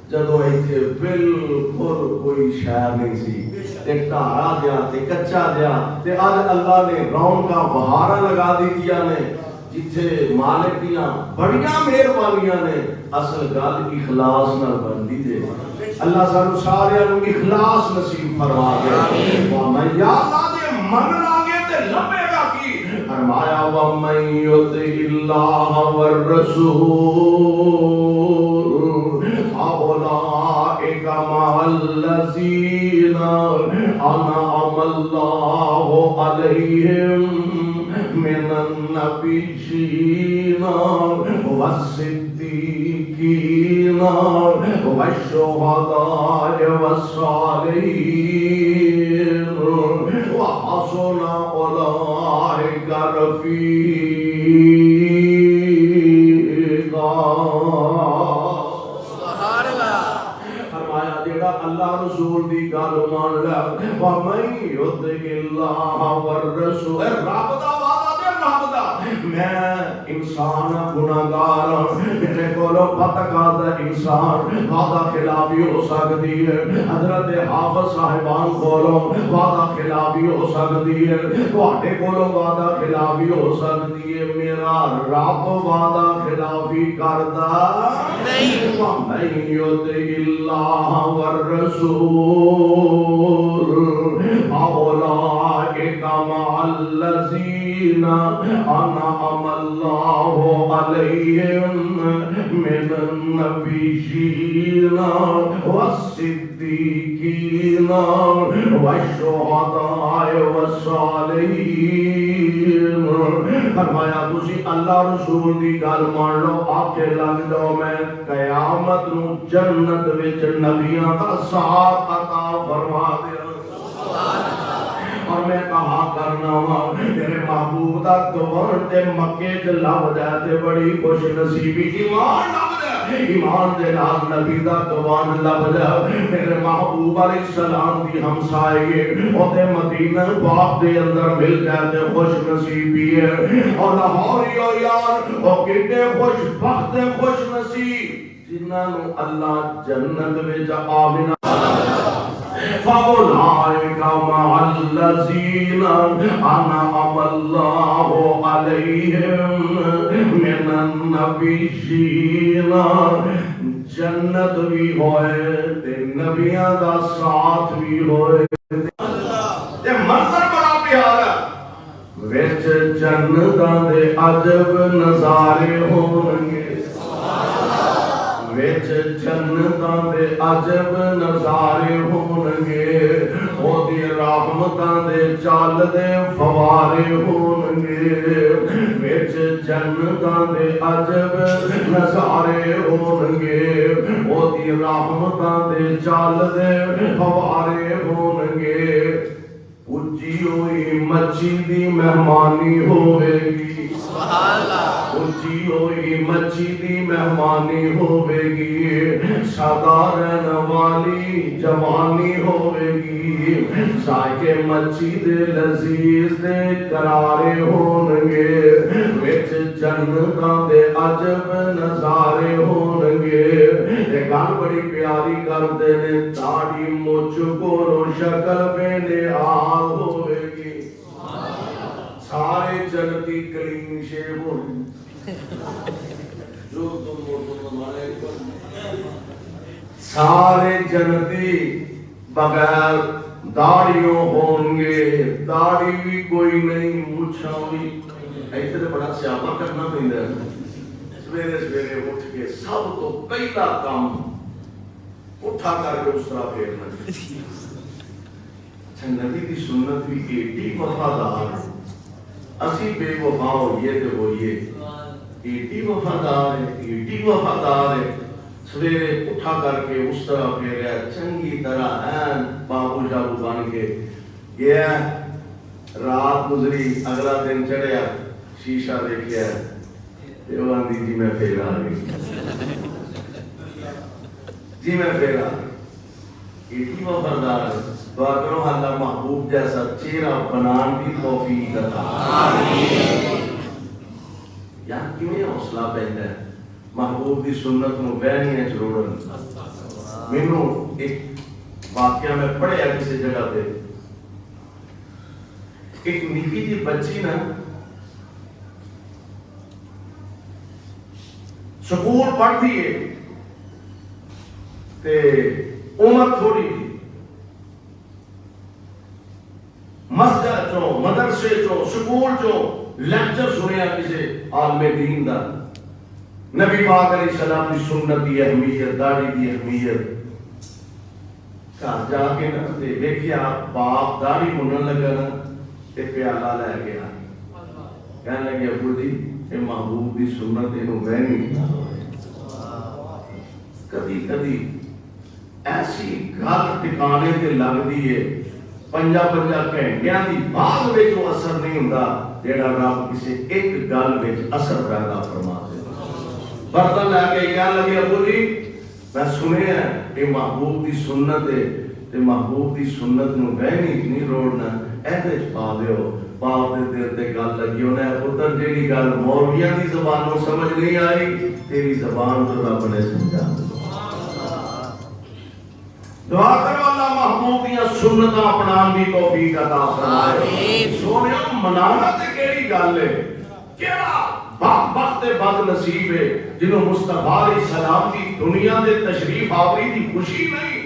جدوں ایتھے بالکل کوئی شے نہیں سی تے ٹھارا دیا تے کچا دیا تے اج اللہ نے رونقاں بہاراں لگا دتیاں نے جتھے مالک دیاں بڑیاں مہربانیاں نے. اصل گل اخلاص نال بندی دے. اللہ سانو سارے نوں اخلاص نصیب فرما دے. وَمَن یا اللہ دے من لاگے تے لبے گا کی. فرمایا وَمَن يُطِعِ اللَّهَ وَالرَّسُولَ فَأُولَٰئِكَ مَعَ الَّذِينَ أَنْعَمَ اللَّهُ عَلَيْهِمْ من النبيين والصديقين والشهداء والصالحين وحسن أولئك رفيقا. سبحان اللہ. فرمایا جیڑا اللہ رسول دی گل مان لے وَمَن يُطِعِ اللَّهَ وَالرَّسُولَ. رب دا میں انسان گناہگار میرے کولو پتکادہ انسان وعدہ خلافی ہو سکتی ہے. حضرت حافظ صاحبان کولو وعدہ خلافی ہو سکتی ہے. تواڈے کولو وعدہ خلافی ہو سکتی ہے. میرا رب وعدہ خلافی کردا نہیں. وَمَن يُطِعِ اللَّهَ وَالرَّسُولَ فَأُولَٰئِكَ مع الذین انعم اللہ علیہم من النبیین والصدیقین والشہداء والصالحین. فرمایا تسی اللہ رسول دی گل مان لو آکے لگ جاؤ میں قیامت نو جنت وچ نبیاں دا ساتھ عطا فرما دیا. اور میں کہا کرنا ہوں میرے محبوب دا دوان تے مکے تے لب جائے تے بڑی خوش نصیبی. ایمان لب جائے ایمان دے نال نبی دا دوان لب جائے. میرے محبوب علیہ السلام دی ہمسائے او تے مدینہ پاک دے اندر مل جائے تے خوش نصیبی ہے. اور لاہوری او یار او کتنے خوش بخت خوش نصیب جنہاں نو اللہ جنت وچ آمنا. فَأُولَٰئِكَ مَعَ الَّذِينَ أَنْعَمَ اللَّهُ عَلَيْهِمْ مِنَ النَّبِيِّينَ. جنت بھی ہوئے تے نبیاں دا ساتھ بھی ہوئے. تے منظر بڑا پیارا وچ جنتاں دے عجب نظارے ہونگے. وچ جنتاں دے عجب نظارے ہونگے. او دی رحمتاں دے چال دے فوارے ہونگے. وچ جنتاں دے عجب نظارے ہونگے. او دی رحمتاں دے چال دے فوارے ہونگے. اچھی ہوئی مچھی دی مہمانی ہوئے گی. سبحان اللہ. اچھی ہوئی مچھی دی مہمانی ہوئے گی. سدا رہن والی جوانی ہوئے گی. ذائقے مچھی دے لذیذ دے قرارے ہونگے. وچ جنتاں دے عجب نظارے ہونگے. ایک گل بڑی پیاری کردے نے داڑھی مچھ گورو شکل بے نیاز ہوئے گی. سارے جنتی کلیم شیو ہوئے جو تم ہمارے سارے جنتی بغیر داڑیوں ہونگے. داڑھی بھی کوئی نہیں مچھاں بھی. ایسے تو بڑا سیاپا کرنا پہندا ہے. سویرے سویرے اٹھ کے سب تو پہلا کام اٹھا کر کے اس طرح پھیرنا. نبی کی سنت بھی ایڈی وفادار. اسی بے وفا ہوئیے تو ہوئیے. ایڈی وفادار ہے ایڈی وفادار ہے. سویرے اٹھا کر کے اس طرح پھیریا چنگی طرح این بابو جابو بن کے گیا. رات گزری اگلا دن چڑھیا شیشہ دیکھیا دیوان جی میں پھیرا گئی جی میں پھیرا. ایڈی وفادار ہے. دعا کرو اللہ محبوب جیسا چہرہ بنان کی توفیق عطا. یہاں کیوں حوصلہ پہنتا ہے محبوب کی سنت نو بہنیاں چروڑن. مینوں ایک واقعہ میں پڑھیا کسی جگہ پہ. ایک نکی جی بچی نا سکول پڑھتی ہے تے عمر تھوڑی تھی. مسجد چو مدرسے چو سکول چو لیکچر سنیا کسی عالم دین دا. نبی پاک علیہ السلام کی سنت دی اہمیت داڑھی دی اہمیت. گھر جا کے نا تے دیکھیا باپ داڑھی منن لگا نا تے پیالہ لے گیا. کہنے لگے ابو جی اے محبوب دی سنت اینو میں نہیں. کبھی کبھی ایسی گل ٹکانے تے لگدی ہے 5 گھنٹیاں دی بعد وچ وہ اثر نہیں ہوندا جیڑا رب کسی ایک گل وچ اثر پیدا فرما دے. برتن لے کے کہنے لگے ابو جی میں سنیا کہ محبوب دی سنت ہے تے محبوب دی سنت نو میں نہیں روڑنا. ایسے پا دیو. باپ دے دل تے گل لگی انہیں پتر جیڑی گل مولویاں دی زبانوں سمجھ نہیں آئی تیری زبان تو رب نے سمجھا. دعا کرو اللہ محبوب دی سنت اپنان دی توفیق عطا فرمائے. سونیا منانا تے کیڑی گل ہے. کیڑا بخت بد نصیب ہے جنہوں مصطفیٰ علیہ السلام کی دنیا دے تشریف آوری دی خوشی نہیں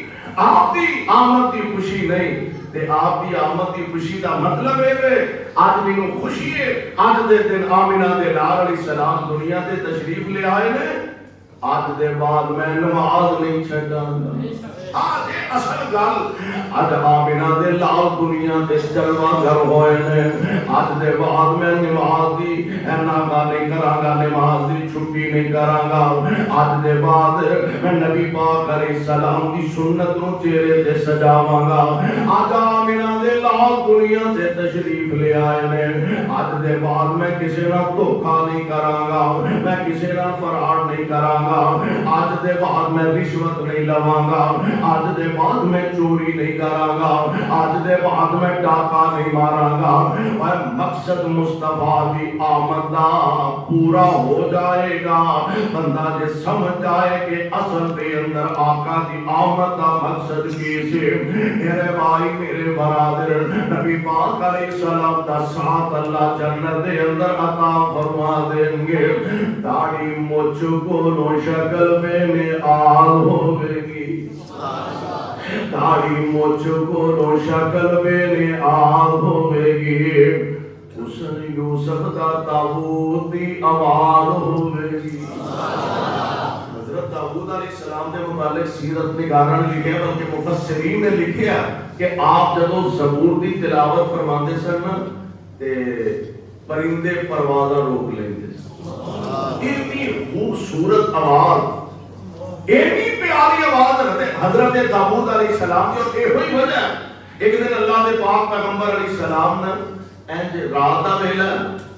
آپ دی آمد دی خوشی نہیں تے آپ دی آمد دی خوشی دا مطلب ہے آج مینوں خوشی ہے آج دے دن آمنہ دے لال علیہ السلام دنیا تے تشریف لے آئے نے آج دے بعد میں نماز نہیں چھڈاں گا آج اصل گل آج آمنہ دے لال دنیا تے جلوہ گر ہوئے نے آج دے بعد میں نماز دی ناغا نہیں کراں گا نماز دی چھٹی نہیں کراں گا آج دے بعد میں نبی پاک علیہ السلام دی سنت نو چہرے تے سجاواں گا آج آمنہ دے لال دنیا تے تشریف لے آئے نے آج دے بعد میں کسی نال دھوکا نہیں کراں گا میں کسی نال فراڈ نہیں کراں گا آج دے بعد میں رشوت نہیں لواں گا آج دے بعد میں چوری نہیں کراں گا آج دے بعد میں ڈاکہ نہیں ماراں گا اور مقصد مصطفیٰ کی آمد دا پورا ہو جائے گا بندہ جے سمجھ جائے کہ اصل دے اندر آقا دی آمد دا مقصد کیسے میرے بھائی میرے برادر نبی پاک علیہ السلام دا ساتھ اللہ جنت دے اندر عطا فرما دیں گے داڑھی مجھ کو نو شکل میں نعال ہوگی داڑھی مجھ کو نو شکل میں نعال ہوگی حسن یوسف دا تابوت دی آواز ہوگی حضرت داؤد علیہ السلام نے متعلق سیرت نگاران لکھے بلکہ مفسرین نے لکھے کہ آپ جدو زبور دی تلاوت فرماندے سن تے پرندے پروازہ روک لیندے اتنی خوبصورت آواز اتنی پیاری آواز رہتے حضرت داؤد علیہ السلام کی اور یہ ہوئی وجہ ایک دن اللہ دے پاک پیغمبر علیہ السلام نے انج رات دا ویلا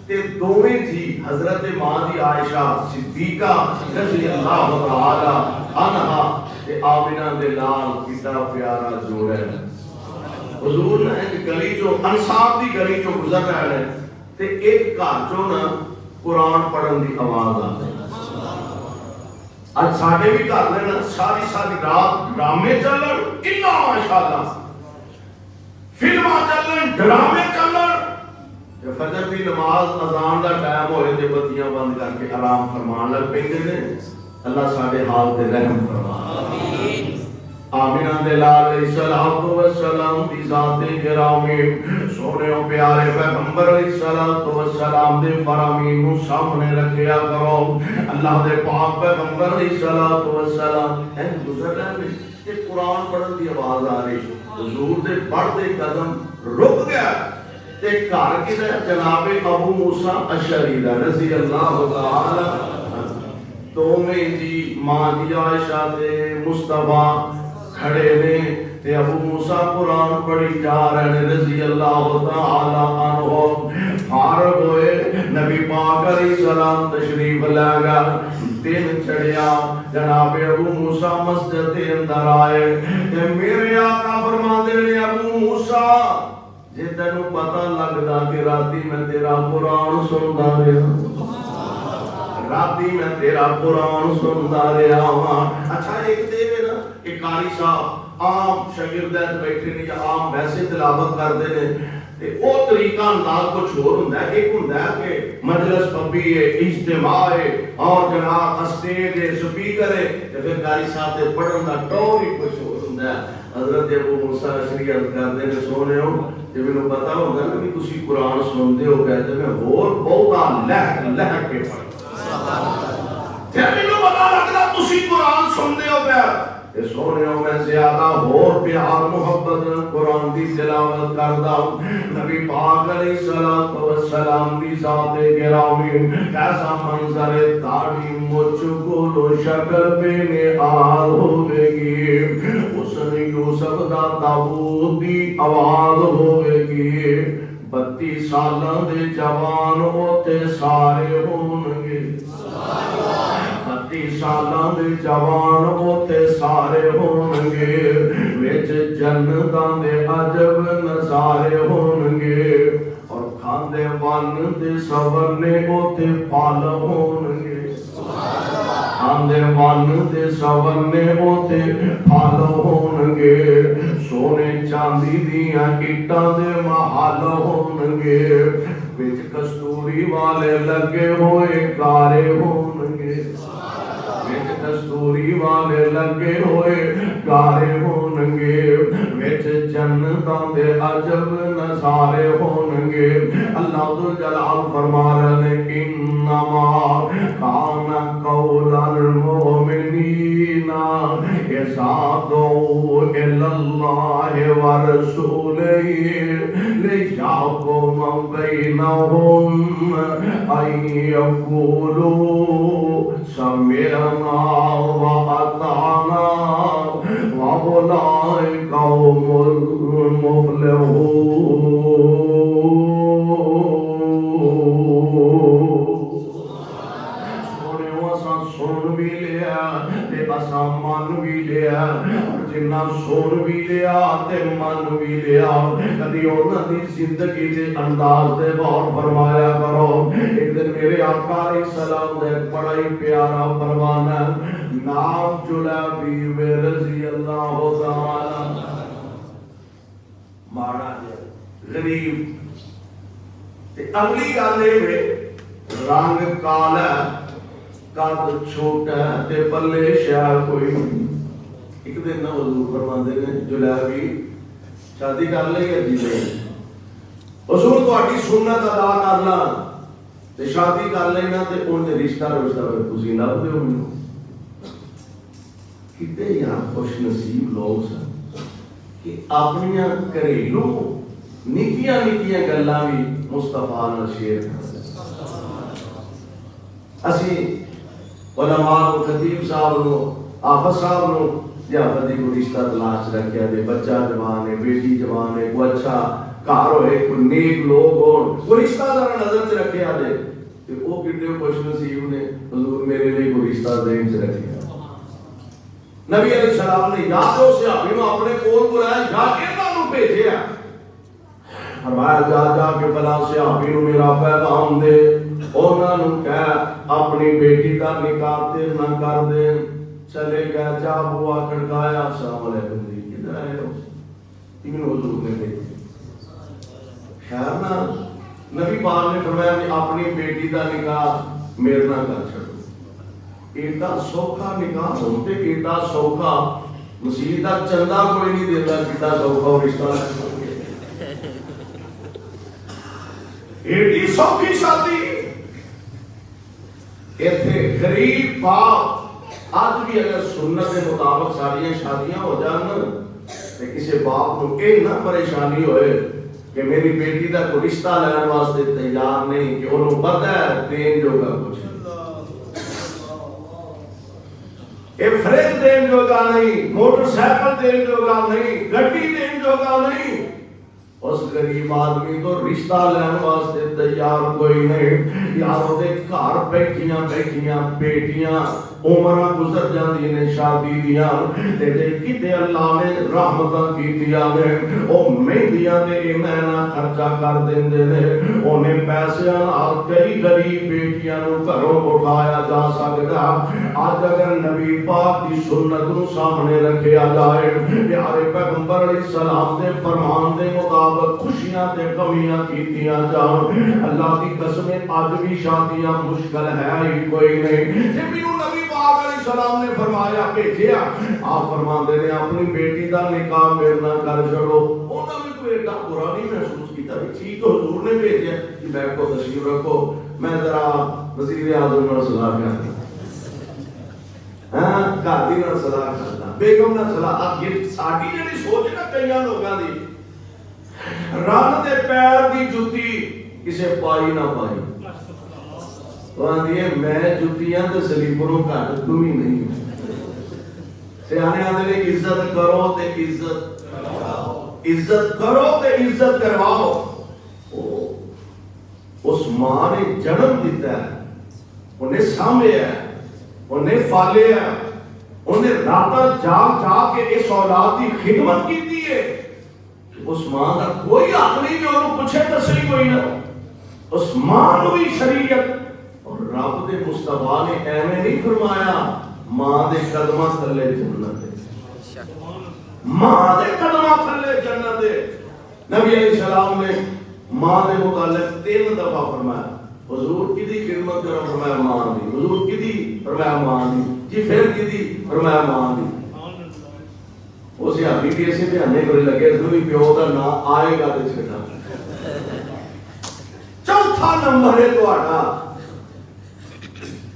تے دوویں جی حضرت ماں دی عائشہ صدیقہ رضی اللہ تعالی عنہا تے آمنہ دے لال کتنا پیارا جوڑا ہے حضور نے ایک گلی جو انصار دی گلی جو گزر رہا ہے تے ایک گھر چوں نا قرآن پڑھن دی آواز آتی ہے آج ساڑھے بھی گھر میں نا ساری رات ڈرامے چلن اللہ ماشاءاللہ فلمہ چلن ڈرامے چلن جب فجر دی نماز اذان دا ٹائم ہوئے تے بتیاں بند کر کے آرام فرمان لگ پہنگے نے اللہ ساڑھے حال دے رحم فرمان آمینہ دے لال علیہ السلام دی ذات گرامی سونے و پیارے پیغمبر علیہ السلام دے فرامین نو سامنے رکھیا کرو اللہ دے پاک پیغمبر علیہ السلام این گزر رہے ہیں کہ قرآن پڑھن دی آواز آ رہی حضور دے پڑھ قدم رک گیا تے گھر کی جناب ابو موسیٰ اشعری رضی اللہ تعالی تو میں جی ماں دی عائشہ تے مصطفیٰ کھڑے نے تے ابو موسیٰ قرآن پڑھی جا رہے ہیں رضی اللہ تعالی عنہ فارغ ہوئے نبی پاک علیہ السلام تشریف لگا دن چڑھیا جناب ابو موسیٰ مسجد کے اندر آئے تے میرے آقا فرماتے ہیں ابو موسیٰ جے تینوں پتہ لگدا کہ راتی میں تیرا قرآن سندا رہا راتی میں تیرا قرآن سندا رہا ہاں اچھا ایک دے نا کہ قاری صاحب عام شاگردین بیٹھے نے یا عام ویسے تلاوت کرتے ہیں تے او طریقہ انداز کچھ اور ہوندا ہے ایک ہوندا ہے کہ مجلس پبی ہے اجتماع ہے اور جناب اسٹیج ہے سپیکر ہے تے پھر قاری صاحب تے پڑھن دا ٹور ہی کچھ اور ہوندا ہے حضرت ابو موسیٰ اشعری عرض کرتے ہیں سونے ہو جب انہوں پتا ہوگا نا کہ تسی قرآن سنتے ہو کہتے ہیں اور بہتا لہک کے پڑھتا جب انہوں پتا لگتا تسی قرآن سنتے ہو کہ سونے ہو میں زیادہ اور پیار محبت قرآن دی تلاوت کردا نبی پاک علیہ السلام دی ذات گرامی کیسا منظر داڑھی مجھ کو لو شکل میں نعال ہوگی حسن یوسف دا تابوت دی آواز ہوگی 32 سالاں دے جوان ہوتے سارے ہونگے 32 سالاں دے جوان ہوتے سارے ہونگے وچ جنتاں دے عجب نظارے ہونگے اور کھاندے ون دے سورنے ہوتے پھل ہونگے کھاندے ون دے سورنے ہوتے پھل ہونگے سونے چاندی دیاں اٹاں دے محل ہونگے وچ کستوری والے لگے ہوئے کارے ہونگے وچ کستوری والے لگے ہوئے کارے ہونگے وچ جنت انداں دے عجب نظارے ہونگے. اللہ ذوالجلال فرما رہے ہیں انما کان قول المؤمنین اذا دعوا الی اللہ ورسولہ لیحکم بینہم ان یقولوا سمعنا وأطعنا وأولئك هم المفلحون. سن بھی لیا تے اساں من بھی لیا جنہ سن بھی لیا تے من بھی لیا. کدی انہاں دی زندگی دے انداز دے غور فرمایا کرو. ایک دن میرے آقا علیہ السلام دا ایک بڑا ہی پیارا پروانہ نام جلابی رضی اللہ تعالی ماڑا غریب تے اگلی گل اے رنگ کالا قد چھوٹا تے پلے شاہ کوئی نہیں. ایک دن نہ حضور فرماندے نے جلابی شادی کر لے یا جی لے حضور تہاڈی سنت ادا کرنا تے شادی کر لینا تے اون دے رشتہ تسی لب دیو مینوں. کتے یار خوش نصیب لوگ سن کہ اپنی گھریلو نکیاں نکیاں گلاں بھی مصطفیٰ نال شیئر کر. اسی علماء کو خطیب صاحب نو حافظ صاحب نو یا فدی کو رشتہ تلاش رکھیا دے. بچہ جوان ہے, بیٹی جوان ہے, کوئی اچھا کار ہوئے, کوئی نیک لوگ ہون, کوئی رشتہ دار نظر چ رکھیا دے تے او کڈے خوش نصیب نے حضور میرے لیے کوئی رشتہ ذہن چ رکھیا. نبی علیہ السلام نے یا تو صحابی نو اپنے کول بلایا یا انہاں نو بھیجیا. فرمایا جا جا کے فلاں صحابی نو میرا پیغام دے, انہاں نو کہہ اپنی بیٹی دا نکاح دیر نہ کر دے. چلے گیا, جا بوا کھڑکایا, السلام علیکم جی کدھر آئے ہو؟ تین حضور نے دیکھے. خیر نہ نبی پاک نے فرمایا کہ اپنی بیٹی دا نکاح میرے نہ کر چھڑو. ایڈا سوکھا نکاح ہوتے, ایڈا سوکھا مسیح دا چندہ کوئی نہیں دیتا, کتا سوکھا رشتہ ایڈی سوکھی شادی. ایتھے غریب باپ آج بھی اگر سنت کے مطابق ساری شادیاں ہو جان تو کسی باپ کو یہ نہ پریشانی ہوئے کہ میری بیٹی کا کوئی رشتہ لینے واسطے تیار نہیں, کہ انہوں پتہ ہے دین جو گا کچھ یہ فریج دین جو گا نہیں, موٹر سائیکل دین جو گا نہیں, گڈی دین جو گا نہیں. اس غریب آدمی تو رشتہ لینے واسطے تیار کوئی نہیں. یاروں دے گھر بیٹھیاں بیٹھیاں بیٹیاں عمرہ گزر جاندی نے شادی دیاں تے جے کتے اللہ نے رحمتاں کیتیاں نے او مہندیاں تے ایمانا خرچہ کر دیندے نے. اونے پیسیاں نال کئی غریب بیٹیاں نو گھروں اٹھایا جا سکدا. اج اگر نبی پاک دی سنت نو سامنے رکھیا جائے, پیارے پیغمبر علیہ السلام دے فرمان دے مطابق خوشیاں تے غمیاں کیتیاں جان, اللہ دی قسم اج بھی شادیاں مشکل ہے ہی کوئی نہیں. جے مینوں نبی پاک علیہ السلام نے فرمایا بھیجیا, آپ فرماندے نے اپنی بیٹی دا نکاح میرے نال کر چھڑو. انہاں نے کوئی ایڈا برا نہیں محسوس کیتا کہ ٹھیک حضور نے بھیجیا کہ بیٹھ کو تشریف رکھو, میں ذرا وزیر اعظم نال صلاح کرتا, ہاں گھر دی نال صلاح کرتا, بیگم نال صلاح. اب یہ ساڈی جڑی سوچ نا کئیاں لوکاں دی, رن دے پیر دی جُتی کسے پائی نہ پائی. میں جتیاں تے سلیپروں گھٹ کوئی نہیں. سیانے آندے نے عزت کرو تے عزت عزت کرو تے عزت کرواؤ. اس ماں نے جنم دیتا ہے, انہیں سامیا ہے, انہیں پالیا ہے, انہیں رات جاگ جاگ کے اس اولاد کی خدمت کی ہے. اس ماں کا کوئی حق نہیں جو انہوں پوچھے تو صحیح کوئی نہ. اس ماں کو بھی شریعت رب دے مصطفیٰ نے ایویں نہیں فرمایا ماں دے قدماں تھلے جنت ہے, ماں دے قدماں تھلے جنت ہے. نبی علیہ السلام نے ماں دے متعلق 3 دفعہ فرمایا حضور کی دی خدمت کرو, فرمایا ماں دی. حضور کی دی, فرمایا ماں دی. جی پھر کی دی, فرمایا ماں دی. اسے ابھی بھی ایسے بہانے کرنے لگے اس بھی پیو کا نام آئے گا تو چھٹا چوتھا نمبر ہے تہاڈا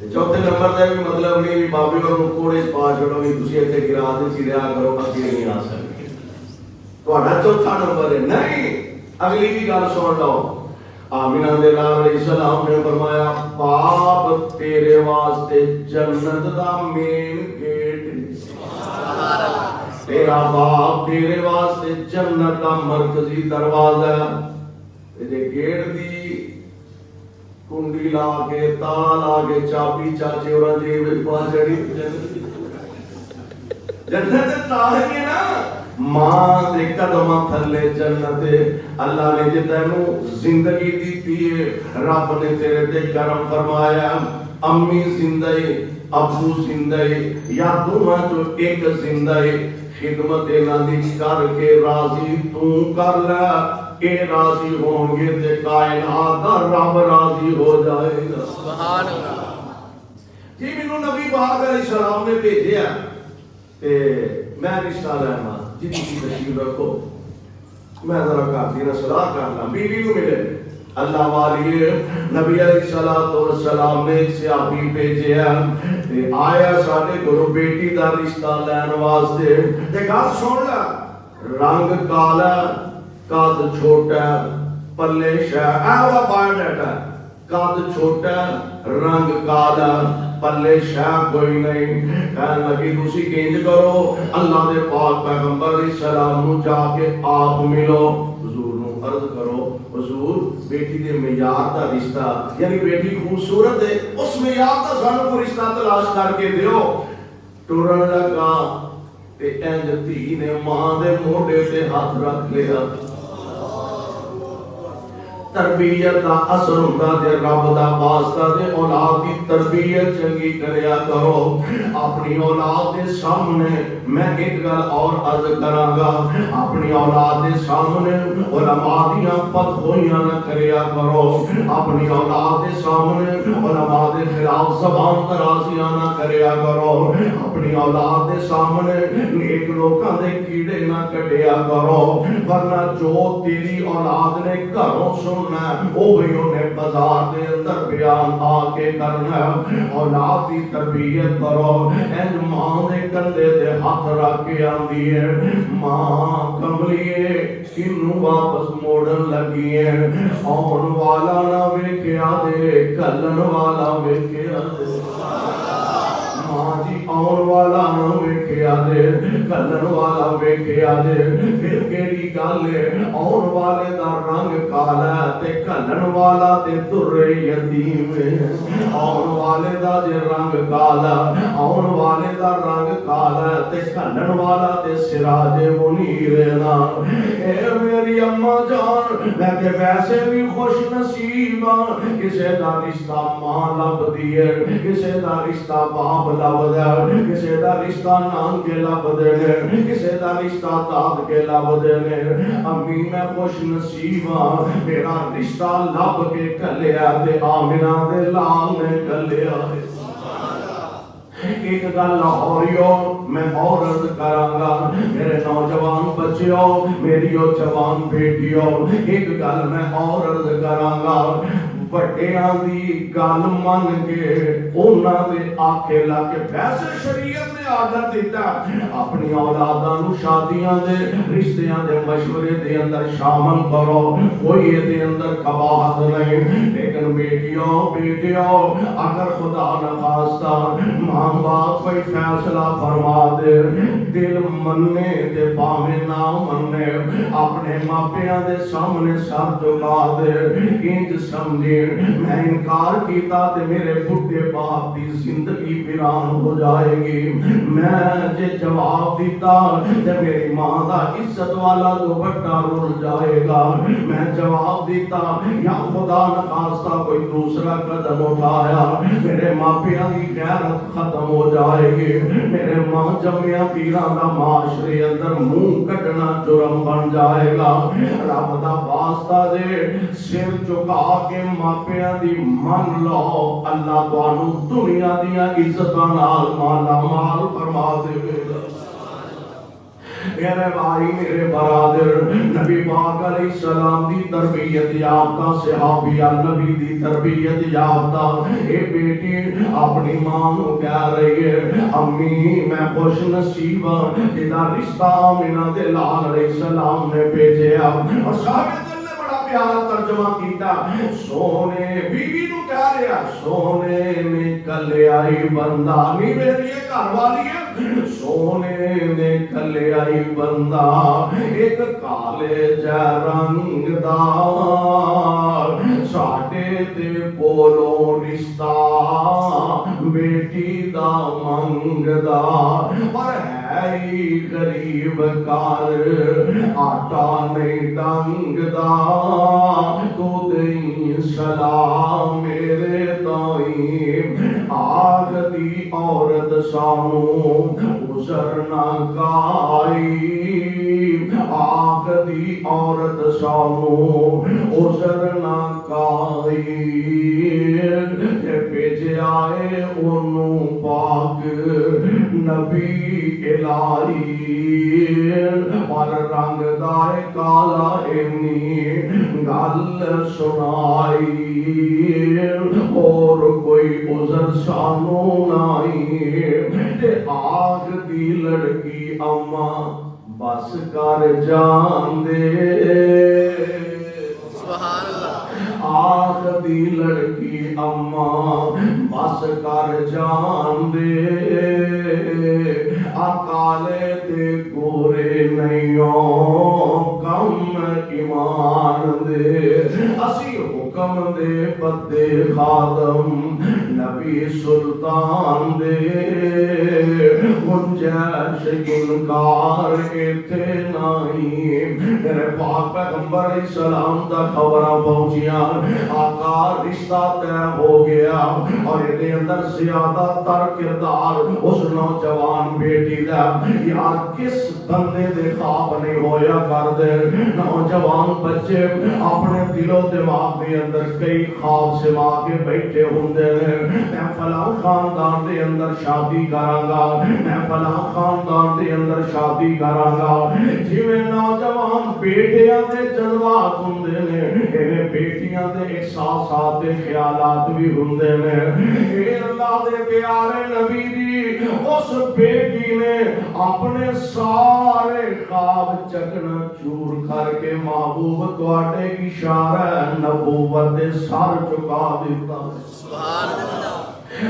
چوتھے نمبر دا بھی مطلب نہیں بھی بابے اور کوڑے پا چھڑو بھی تسی ایتھے گرا دے چڑیا کرو اگے نہیں آ سکتے تہاڈا چوتھا نمبر ہے نہیں اگلی بھی گل سن لو آمینہ دے نال علیہ السلام نے فرمایا باپ تیرے واسطے جنت دا مین گیٹ تیرا باپ تیرے واسطے جنت دا مرکزی دروازہ ہے گیٹ دی کنڈی لا کے تالا لا کے چابی چاچے اور جیب پا چڑی جنت تالا کے نا ماں دے قدم تھلے جنت اللہ نے تینوں زندگی دیتی ہے رب نے تیرے تے کرم فرمایا امی زندہ ابو زندہ یا دونوں جو ایک زندہ خدمت انہاں دی کر کے راضی تو کر لے اے راضی ہوں گے تے کائنات دا رب راضی ہو جائے گا سبحان اللہ جی مینوں نبی پاک علیہ السلام نے بھیجیا تے میں رشتہ لینا جی کی تشریف رکھو میں ذرا گھر دی صلاح کرنا بیوی کو ملے اللہ والی نبی علیہ السلام نے صحابی بھیجیا تے آیا ساڈے گھروں بیٹی دا رشتہ لین واسطے تے گل سن لا رنگ کالا قد چھوٹا پلے شاہ ایوا بایو ڈیٹا قد چھوٹا رنگ کالا پلے شاہ کوئی نہیں کہنے لگی تسی کنج کرو اللہ دے پاک پیغمبر علیہ السلام نو جا کے آپ ملو حضور نو عرض کرو حضور بیٹی دے معیار دا رشتہ یعنی بیٹی خوبصورت ہے اس معیار دا سانو کو رشتہ تلاش کر کے دیو ٹرن لگا تے انج دھی نے ماں دے موڈے تے ہاتھ رکھ لیا تربیت دا اثر ہوندا تے رب دا واسطہ تے اولاد دی تربیت چنگی کریا کرو اپنی اولاد دے سامنے میں ایک گل اور عرض کراں گا اپنی اولاد دے سامنے علماء دیاں بدخوئیاں نہ کریا کرو اپنی اولاد دے سامنے علماء دے خلاف زبان درازیاں نہ کریا کرو اپنی اولاد دے سامنے نیک لوکاں دے کیڑے نہ کڈیا کرو ورنہ جو تیری اولاد نے گھروں سن وہ بھی انہیں بازار دے اندر بیان آ کے کرنا اولاد دی تربیت کرو این ماں دے کندھے تے ہاتھ رکھ کے آندی ہے ماں کملیے کنوں واپس موڑن لگی ہے آن والا نہ ویکھیا دے کلن والا ویکھیا دے ماں جی آن والا نہ ویکھیا دے کلن والا ویکھیا دے پھر کیڑی گل ہے آن والے دا رنگ کالا تے کلن والا تے ترے یتیم آن والے دا جے رنگ کالا آن والے دا رنگ کالا تے کلن والا تے سراج منیر نا اے میری اماں جان میں تے ویسے بھی خوش نصیب ہاں کسے دا رشتہ ماں لبدی ہے کسے دا رشتہ باپ لبدا ہے کسے دا رشتہ نان کے لبدے نے کسے دا رشتہ داد کے لبدے نے امی میں خوش نصیب ہاں میرا رشتہ لب کے کلیا تے آمنہ دے لال نے کلیا ہے ایک گل لاہوریو میں اور عرض کراں گا میرے نوجوان بچیو میریو جوان بیٹیو ایک گل میں اور عرض کراں گا بڑیاں دی گل من کے انہاں دے آکھے لا کے ویسے شریعت نے آرڈر دیتا اپنی اولاداں نو شادیاں دے رشتیاں دے مشورے دے اندر شامل کرو کوئی دے اندر قباحت نہیں لیکن بیٹیو اگر خدا نخواستہ ماں باپ کوئی فیصلہ فرما دے دل مننے تے باویں نہ مننے اپنے ماپیاں دے سامنے سر جھکا دے انج سمجھے میں انکار کیتا تے میرے بڈھے باپ دی زندگی ویران ہو جائے گی میں جے جواب دیتا تے میری ماں دا عزت والا دوپٹہ رول جائے گا میں جواب دیتا یا خدا نخواستہ کوئی دوسرا قدم اٹھایا میرے ماپیاں دی غیرت ختم ہو جائے گی میرے ماں جمعیاں پیران دا معاشرے اندر منہ کٹنا جرم بن جائے گا رب دا واسطہ دے سر چکا کے ماپیاں دی من لو اللہ توانو دنیا دیا عزتاں نال مالا مال فرما دے گا میرے بھائی میرے برادر، نبی پاک علیہ السلام دی تربیت یافتہ صحابیہ، نبی دی تربیت یافتہ اے بیٹی اپنی ماں نو کہہ رہی ہے امی میں خوش نصیب ہاں جدا رشتہ آمنہ دے لال علیہ السلام نے بھیجیا۔ اور صاحب دل نے بڑا پیارا ترجمہ کیتا، سونے بی بی نو کہہ رہا سونے نکل آئی بندہ، نہیں میری یہ گھر والی ہے، سونے نکل آئی بندہ ایک کالے جا رنگ دار، ساٹے تے کولوں رشتہ بیٹی دا منگدا، پر ہے ہی غریب کار آٹا نہیں ڈنگدا، تو دیں سلام میرے تائیں آگ دی عورت سانو گزر نہ گائی، آگ دی عورت سانو گزر نہ گائی، بھیجے آئے انہوں پاک نبی الہی، اور رنگ دائے کالا اینی گل سنائی، اور کوئی عذر سانو نائی، تے آگ دی لڑکی اما بس کر جان دے، سبحان اللہ، آگ دی لڑکی اما بس کر جان دے، اکالے تے گورے نیوں کم ایمان دے، اسی حکم دے پتے خادم نبی سلطان دے، گنجائش انکار ایتھے نہیں، میرے پاک پیغمبر علیہ السلام دا خبرہ پہنچیاں، آقا رشتہ طے ہو گیا، اور یہ اندر زیادہ تر کردار اس نوجوان بیٹی دا، یار کس بندے دے خواب نہیں ہویا کر دے، نوجوان بچے اپنے دل و دماغ کے اندر کئی خواب سما کے بیٹھے ہوندے ہیں، میں فلاں خاندان دے اندر شادی کرانگا، میں فلاں خاندان دے اندر شادی کرانگا، جویں نوجوان بیٹیاں دے جذبات ہوندے نے، ایویں بیٹیاں دے احساسات دے خیالات بھی ہوندے نے، اے اللہ دے پیارے نبی دی اس بیٹی نے اپنے سارے خواب چکنا چور کر کے محبوب تواڈے اشارہ نبوت دے سر چکا دیتا، سبحان اللہ،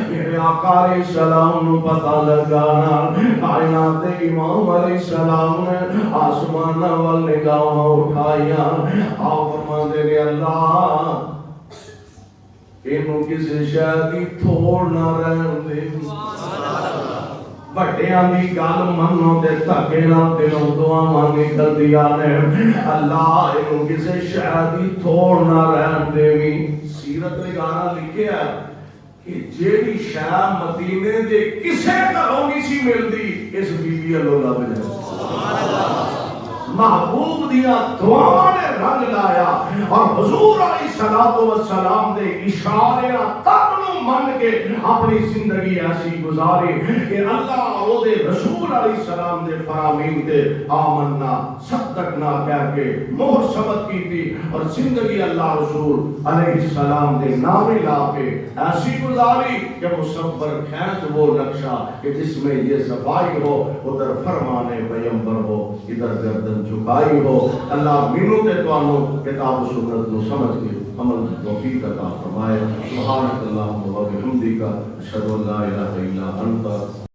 میرے آقا علیہ السلام نو پتہ لگانا، کائنات امام علیہ السلام نے آسمان وال نگاہ اٹھائیاں، آپ فرماندے نے اللہ اینو کسی شے دی تھوڑ نہ رہن دے، بڑیاں دی گل منو تے تھکے نہ دلوں دعاواں نکلدیاں نے، اللہ اینو کسی شے دی تھوڑ نہ رہن دیویں۔ سیرت نگاراں لکھیا ہے کہ جیڑی شے مدینے دے کسے گھروں نہیں سی ملدی اس بی بی اللہ لب جائے، محبوب دیا دعاواں نے رنگ لایا، اور حضور علیہ السلام دے اشارے تک نو من کے اپنی زندگی ایسی گزاری کہ اللہ او دے رسول علیہ السلام دے فرامین تے آمنا صدقنا کہہ کے مہر ثبت کی تھی، اور زندگی اللہ رسول علیہ السلام دے نامی لا کے ایسی گزاری کہ مصور کھینچ وہ نقشہ کہ جس میں یہ صفائی ہو، ادھر فرمانے پیمبر ہو، ادھر گردن چکائی ہو۔ اللہ مینوں تے توانوں کتاب و سنت نو سمجھ کے عمل کی توفیق عطا فرمائے۔ سبحانک اللہم و بحمدک، اشہد ان لا الہ الا انت